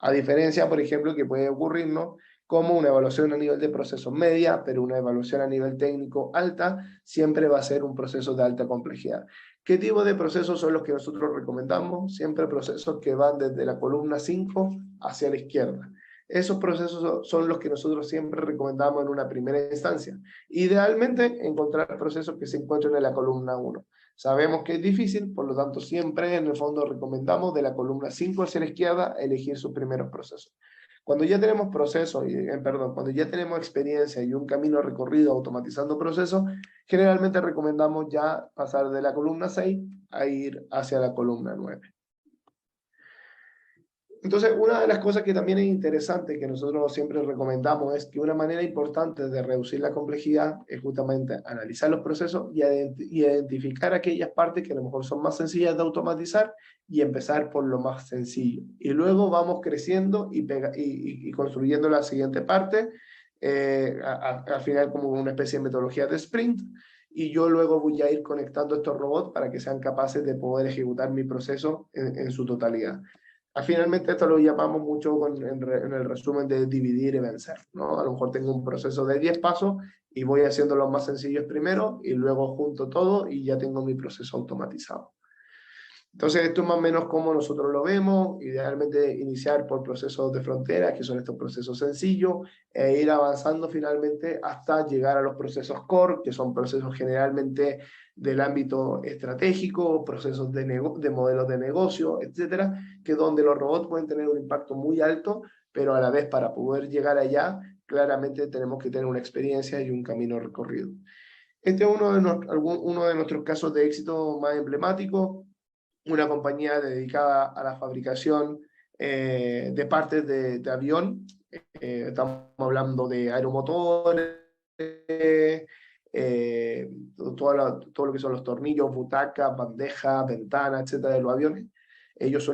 A diferencia, por ejemplo, que puede ocurrirnos como una evaluación a nivel de proceso media, pero una evaluación a nivel técnico alta, siempre va a ser un proceso de alta complejidad. ¿Qué tipo de procesos son los que nosotros recomendamos? Siempre procesos que van desde la columna 5 hacia la izquierda. Esos procesos son los que nosotros siempre recomendamos en una primera instancia. Idealmente, encontrar procesos que se encuentren en la columna 1. Sabemos que es difícil, por lo tanto, siempre en el fondo recomendamos de la columna 5 hacia la izquierda elegir sus primeros procesos. Cuando ya tenemos procesos, cuando ya tenemos experiencia y un camino recorrido automatizando procesos, generalmente recomendamos ya pasar de la columna 6 a ir hacia la columna 9. Entonces, una de las cosas que también es interesante, que nosotros siempre recomendamos, es que una manera importante de reducir la complejidad es justamente analizar los procesos y identificar aquellas partes que a lo mejor son más sencillas de automatizar y empezar por lo más sencillo. Y luego vamos creciendo y construyendo la siguiente parte, al final como una especie de metodología de sprint, y yo luego voy a ir conectando estos robots para que sean capaces de poder ejecutar mi proceso en su totalidad. Finalmente esto lo llamamos mucho en el resumen de dividir y vencer, ¿no? A lo mejor tengo un proceso de 10 pasos y voy haciendo los más sencillos primero y luego junto todo y ya tengo mi proceso automatizado. Entonces esto es más o menos como nosotros lo vemos, idealmente iniciar por procesos de frontera, que son estos procesos sencillos, e ir avanzando finalmente hasta llegar a los procesos core, que son procesos generalmente del ámbito estratégico, procesos de modelos de negocio, etcétera, que donde los robots pueden tener un impacto muy alto, pero a la vez para poder llegar allá, claramente tenemos que tener una experiencia y un camino recorrido. Este es uno de nuestros casos de éxito más emblemáticos, una compañía dedicada a la fabricación de partes de avión. Estamos hablando de aeromotores, todo lo que son los tornillos, butacas, bandejas, ventanas, etcétera, de los aviones. Ellos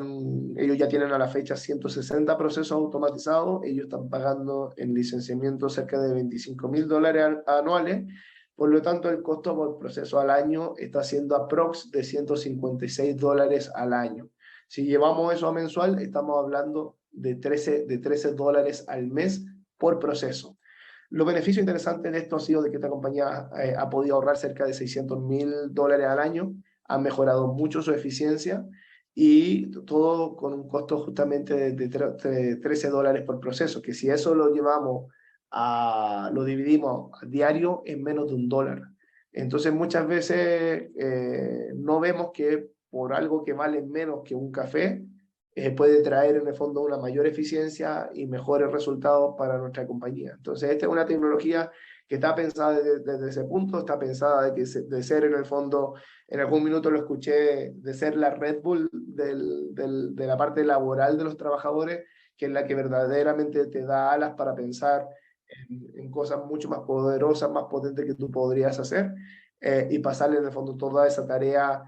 ya tienen a la fecha 160 procesos automatizados. Ellos están pagando en licenciamiento cerca de $25,000 anuales. Por lo tanto, el costo por proceso al año está siendo aprox de $156 al año. Si llevamos eso a mensual, estamos hablando de $13 al mes por proceso. Los beneficios interesantes de esto ha sido de que esta compañía ha podido ahorrar cerca de $600,000 al año, ha mejorado mucho su eficiencia y todo con un costo justamente de $13 por proceso, que si eso lo llevamos lo dividimos a diario en menos de $1. Entonces muchas veces no vemos que por algo que vale menos que un café, puede traer en el fondo una mayor eficiencia y mejores resultados para nuestra compañía. Entonces esta es una tecnología que está pensada desde ese punto, está pensada de ser en el fondo, en algún minuto lo escuché, de ser la Red Bull de la parte laboral de los trabajadores, que es la que verdaderamente te da alas para pensar en cosas mucho más poderosas, más potentes que tú podrías hacer, y pasarle en el fondo toda esa tarea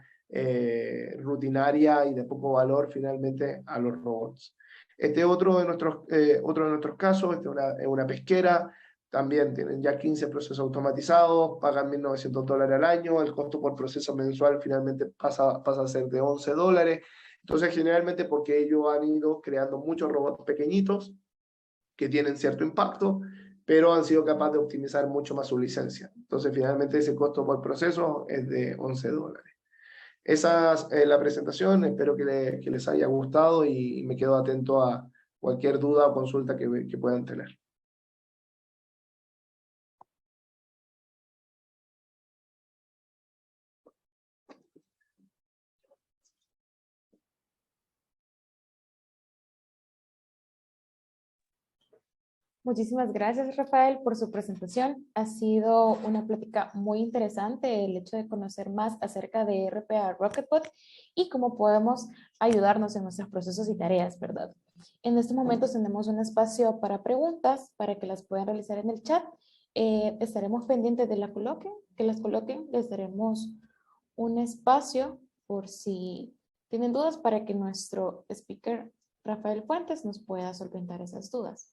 rutinaria y de poco valor finalmente a los robots. Este otro de nuestros casos, es una pesquera, también tienen ya 15 procesos automatizados, pagan $1.900 al año, el costo por proceso mensual finalmente pasa a ser de $11. Entonces, generalmente porque ellos han ido creando muchos robots pequeñitos que tienen cierto impacto, pero han sido capaces de optimizar mucho más su licencia. Entonces, finalmente ese costo por proceso es de $11. Esa es la presentación, espero que les haya gustado y me quedo atento a cualquier duda o consulta que puedan tener.
Muchísimas gracias, Rafael, por su presentación. Ha sido una plática muy interesante el hecho de conocer más acerca de RPA Rocketbot y cómo podemos ayudarnos en nuestros procesos y tareas, ¿verdad? En este momento tenemos un espacio para preguntas, para que las puedan realizar en el chat. Estaremos pendientes de que las coloquen. Les daremos un espacio por si tienen dudas para que nuestro speaker, Rafael Fuentes, nos pueda solventar esas dudas.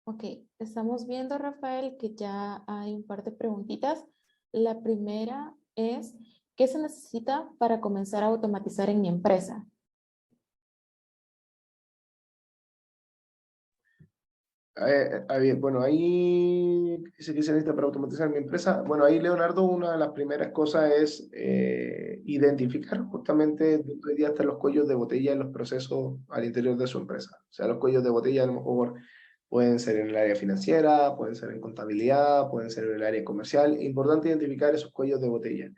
Ok, estamos viendo, Rafael, que ya hay un par de preguntitas. La primera es, ¿qué se necesita para comenzar a automatizar en mi empresa?
Bueno, ahí dice que se necesita para automatizar mi empresa. Bueno, ahí Leonardo, una de las primeras cosas es identificar justamente dónde ya están los cuellos de botella en los procesos al interior de su empresa. O sea, los cuellos de botella a lo mejor pueden ser en el área financiera, pueden ser en contabilidad, pueden ser en el área comercial. Importante identificar esos cuellos de botella.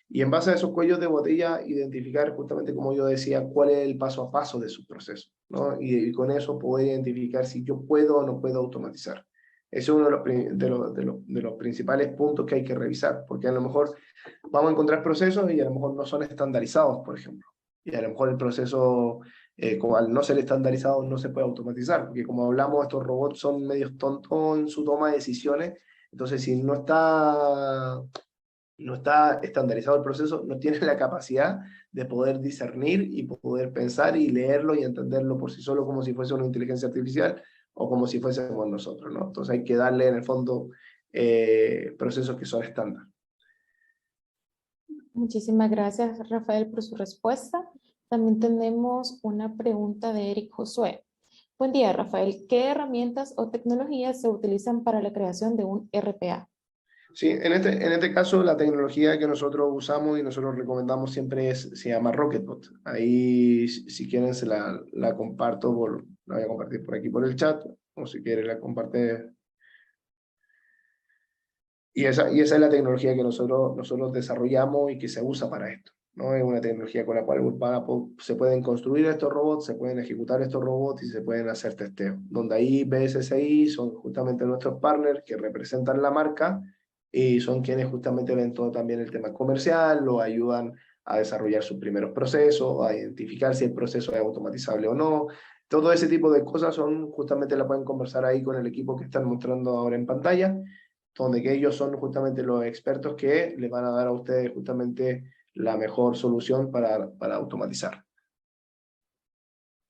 Y en base a esos cuellos de botella, identificar justamente, como yo decía, cuál es el paso a paso de su proceso, ¿no? Y con eso poder identificar si yo puedo o no puedo automatizar. Ese es uno de los principales puntos que hay que revisar, porque a lo mejor vamos a encontrar procesos y a lo mejor no son estandarizados, por ejemplo. Y a lo mejor el proceso, como al no ser estandarizado, no se puede automatizar, porque como hablamos, estos robots son medios tontos en su toma de decisiones. Entonces, si no está estandarizado el proceso, no tiene la capacidad de poder discernir y poder pensar y leerlo y entenderlo por sí solo como si fuese una inteligencia artificial o como si fuésemos nosotros, ¿no? Entonces hay que darle en el fondo procesos que son estándar.
Muchísimas gracias, Rafael, por su respuesta. También tenemos una pregunta de Eric Josué. Buen día, Rafael. ¿Qué herramientas o tecnologías se utilizan para la creación de un RPA?
Sí, en este caso la tecnología que nosotros usamos y nosotros recomendamos siempre se llama Rocketbot. Ahí, si quieren, la comparto, la voy a compartir por aquí por el chat, o si quieren la comparte. Y esa es la tecnología que nosotros desarrollamos y que se usa para esto, ¿no? Es una tecnología con la cual se pueden construir estos robots, se pueden ejecutar estos robots y se pueden hacer testeos. Donde ahí BSSI son justamente nuestros partners que representan la marca y son quienes justamente ven todo también el tema comercial, lo ayudan a desarrollar sus primeros procesos, a identificar si el proceso es automatizable o no, Todo ese tipo de cosas son, justamente la pueden conversar ahí con el equipo que están mostrando ahora en pantalla, donde que ellos son justamente los expertos que les van a dar a ustedes justamente la mejor solución para automatizar.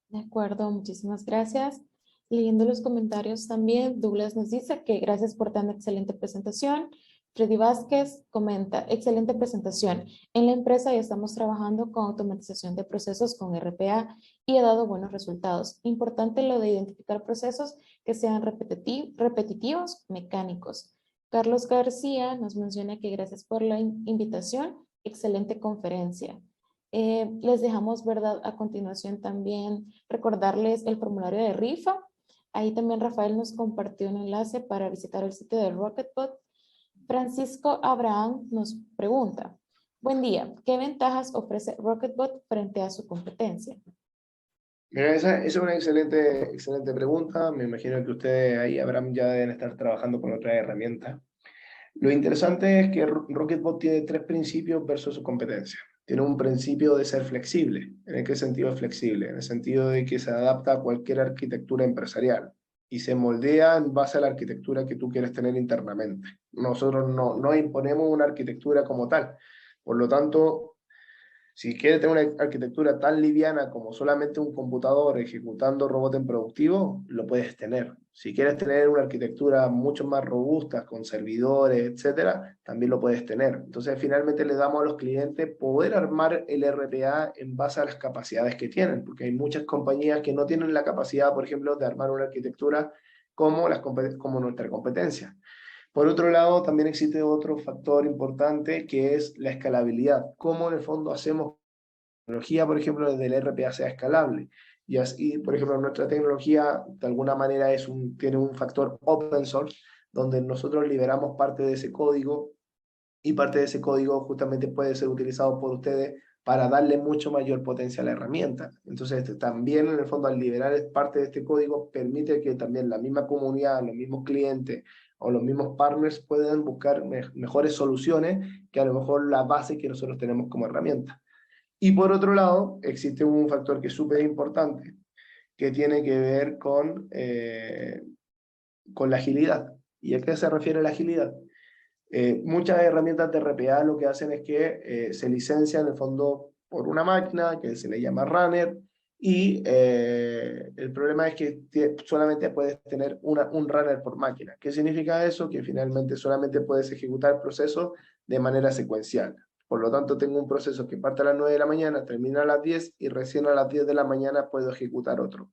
De acuerdo, muchísimas gracias. Leyendo los comentarios también, Douglas nos dice que gracias por tan excelente presentación. Freddy Vázquez comenta, excelente presentación. En la empresa ya estamos trabajando con automatización de procesos con RPA y ha dado buenos resultados. Importante lo de identificar procesos que sean repetitivos, mecánicos. Carlos García nos menciona que gracias por la invitación, excelente conferencia. Les dejamos, ¿verdad? A continuación también recordarles el formulario de rifa. Ahí también Rafael nos compartió un enlace para visitar el sitio de Rocketbot. Francisco Abraham nos pregunta, buen día, ¿qué ventajas ofrece Rocketbot frente a su competencia?
Mira, esa es una excelente pregunta. Me imagino que ustedes ahí, Abraham, ya deben estar trabajando con otras herramientas. Lo interesante es que Rocketbot tiene 3 principios versus su competencia. Tiene un principio de ser flexible. ¿En qué sentido es flexible? En el sentido de que se adapta a cualquier arquitectura empresarial y se moldea en base a la arquitectura que tú quieres tener internamente. Nosotros no imponemos una arquitectura como tal. Por lo tanto, si quieres tener una arquitectura tan liviana como solamente un computador ejecutando robot en productivo, lo puedes tener. Si quieres tener una arquitectura mucho más robusta, con servidores, etcétera, también lo puedes tener. Entonces, finalmente le damos a los clientes poder armar el RPA en base a las capacidades que tienen, porque hay muchas compañías que no tienen la capacidad, por ejemplo, de armar una arquitectura como nuestra competencia. Por otro lado, también existe otro factor importante que es la escalabilidad. ¿Cómo en el fondo hacemos que la tecnología, por ejemplo, desde el RPA sea escalable? Y así, por ejemplo, nuestra tecnología de alguna manera tiene un factor open source, donde nosotros liberamos parte de ese código y parte de ese código justamente puede ser utilizado por ustedes para darle mucho mayor potencia a la herramienta. Entonces, también en el fondo, al liberar parte de este código, permite que también la misma comunidad, los mismos clientes o los mismos partners puedan buscar mejores soluciones que a lo mejor la base que nosotros tenemos como herramienta. Y por otro lado, existe un factor que es súper importante, que tiene que ver con la agilidad. ¿Y a qué se refiere la agilidad? Muchas herramientas de RPA lo que hacen es que se licencian en el fondo por una máquina que se le llama runner y el problema es que solamente puedes tener un runner por máquina. ¿Qué significa eso? Que finalmente solamente puedes ejecutar procesos de manera secuencial. Por lo tanto, tengo un proceso que parte a las 9 de la mañana, termina a las 10 y recién a las 10 de la mañana puedo ejecutar otro.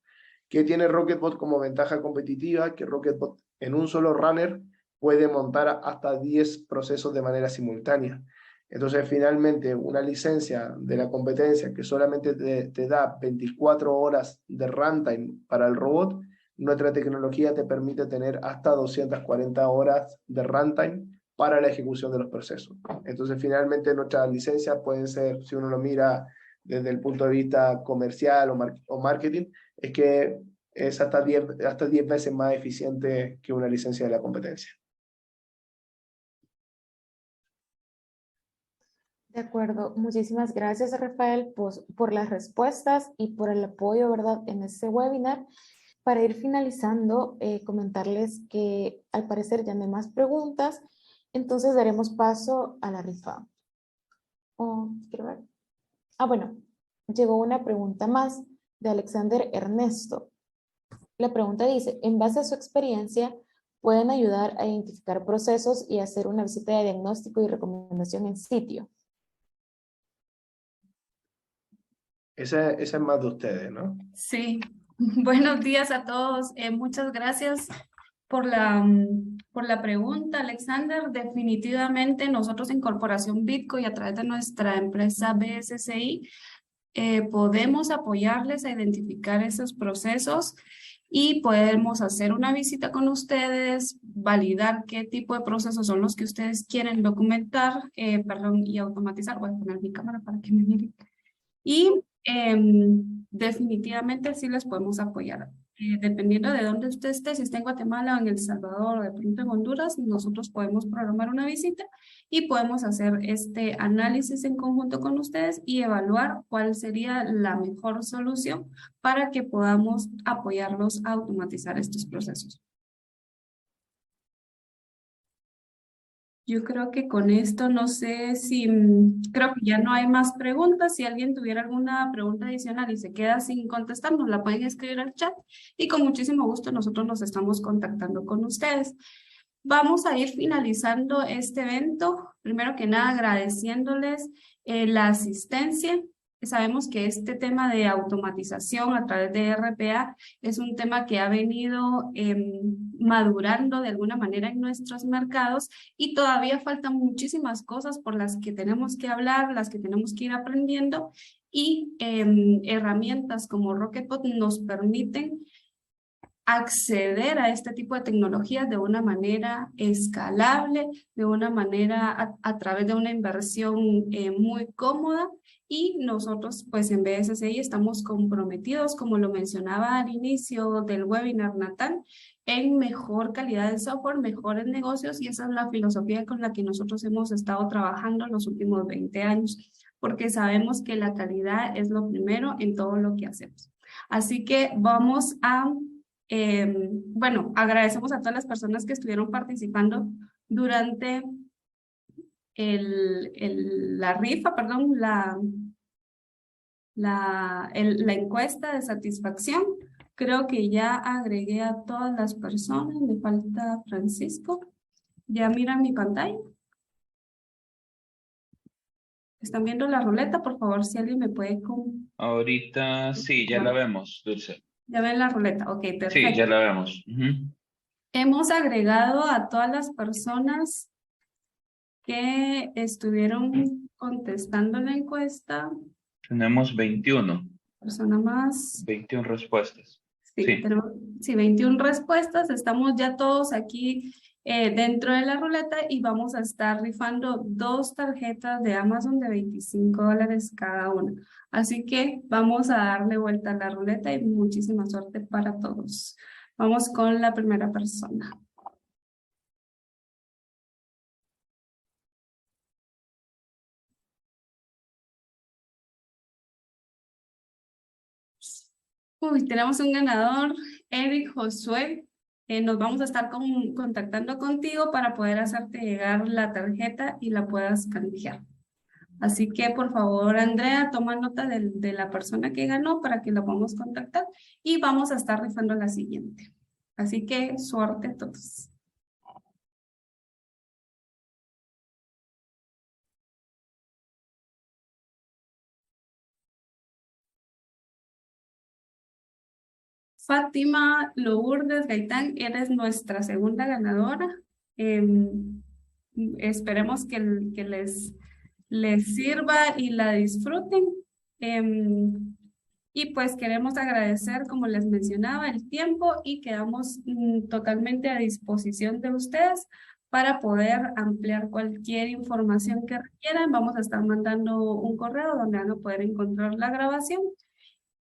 ¿Qué tiene Rocketbot como ventaja competitiva? Que Rocketbot en un solo runner puede montar hasta 10 procesos de manera simultánea. Entonces, finalmente, una licencia de la competencia que solamente te da 24 horas de runtime para el robot, nuestra tecnología te permite tener hasta 240 horas de runtime para la ejecución de los procesos. Entonces, finalmente, nuestras licencias pueden ser, si uno lo mira desde el punto de vista comercial o marketing, es que es hasta 10 veces más eficiente que una licencia de la competencia.
De acuerdo, muchísimas gracias Rafael por las respuestas y por el apoyo, ¿verdad?, en este webinar. Para ir finalizando, comentarles que al parecer ya no hay más preguntas, entonces daremos paso a la rifa. Quiero ver. Bueno, llegó una pregunta más de Alexander Ernesto. La pregunta dice, en base a su experiencia, ¿pueden ayudar a identificar procesos y hacer una visita de diagnóstico y recomendación en sitio?
Esa es más de ustedes, ¿no?
Sí, buenos días a todos. Muchas gracias por la pregunta, Alexander. Definitivamente nosotros en Corporación Bitco y a través de nuestra empresa BSCI podemos apoyarles a identificar esos procesos y podemos hacer una visita con ustedes, validar qué tipo de procesos son los que ustedes quieren documentar, y automatizar. Voy a poner mi cámara para que me miren. Y definitivamente sí les podemos apoyar. dependiendo de dónde usted esté, si está en Guatemala o en El Salvador o de pronto en Honduras, nosotros podemos programar una visita y podemos hacer este análisis en conjunto con ustedes y evaluar cuál sería la mejor solución para que podamos apoyarlos a automatizar estos procesos. Yo creo que con esto no sé si, creo que ya no hay más preguntas. Si alguien tuviera alguna pregunta adicional y se queda sin contestar, nos la pueden escribir al chat y con muchísimo gusto nosotros nos estamos contactando con ustedes. Vamos a ir finalizando este evento. Primero que nada, agradeciéndoles la asistencia. Sabemos que este tema de automatización a través de RPA es un tema que ha venido madurando de alguna manera en nuestros mercados y todavía faltan muchísimas cosas por las que tenemos que hablar, las que tenemos que ir aprendiendo y herramientas como Rocketbot nos permiten acceder a este tipo de tecnologías de una manera escalable, de una manera a través de una inversión muy cómoda y nosotros pues en BSCI estamos comprometidos, como lo mencionaba al inicio del webinar Natán, en mejor calidad de software, mejores negocios y esa es la filosofía con la que nosotros hemos estado trabajando los últimos 20 años, porque sabemos que la calidad es lo primero en todo lo que hacemos. Así que vamos a bueno, agradecemos a todas las personas que estuvieron participando durante la rifa, perdón, la encuesta de satisfacción. Creo que ya agregué a todas las personas, me falta Francisco. ¿Ya miran mi pantalla? ¿Están viendo la ruleta? Por favor, si alguien me puede...
Ahorita sí, ya la vemos, Dulce.
¿Ya ven la ruleta? Ok, perfecto.
Sí, ya la vemos.
Hemos agregado a todas las personas que estuvieron contestando la encuesta.
Tenemos 21.
Persona más.
21 respuestas.
Sí, tenemos 21 respuestas. Estamos ya todos aquí dentro de la ruleta y vamos a estar rifando 2 tarjetas de Amazon de $25 cada una. Así que vamos a darle vuelta a la ruleta y muchísima suerte para todos. Vamos con la primera persona. Uy, tenemos un ganador, Eric Josué. Nos vamos a estar contactando contigo para poder hacerte llegar la tarjeta y la puedas canjear. Así que, por favor, Andrea, toma nota de la persona que ganó para que la podamos contactar y vamos a estar rifando la siguiente. Así que, suerte a todos. Fátima Lourdes Gaitán, eres nuestra segunda ganadora. Esperemos que les sirva y la disfruten. Y pues queremos agradecer, como les mencionaba, el tiempo y quedamos totalmente a disposición de ustedes para poder ampliar cualquier información que requieran. Vamos a estar mandando un correo donde van a poder encontrar la grabación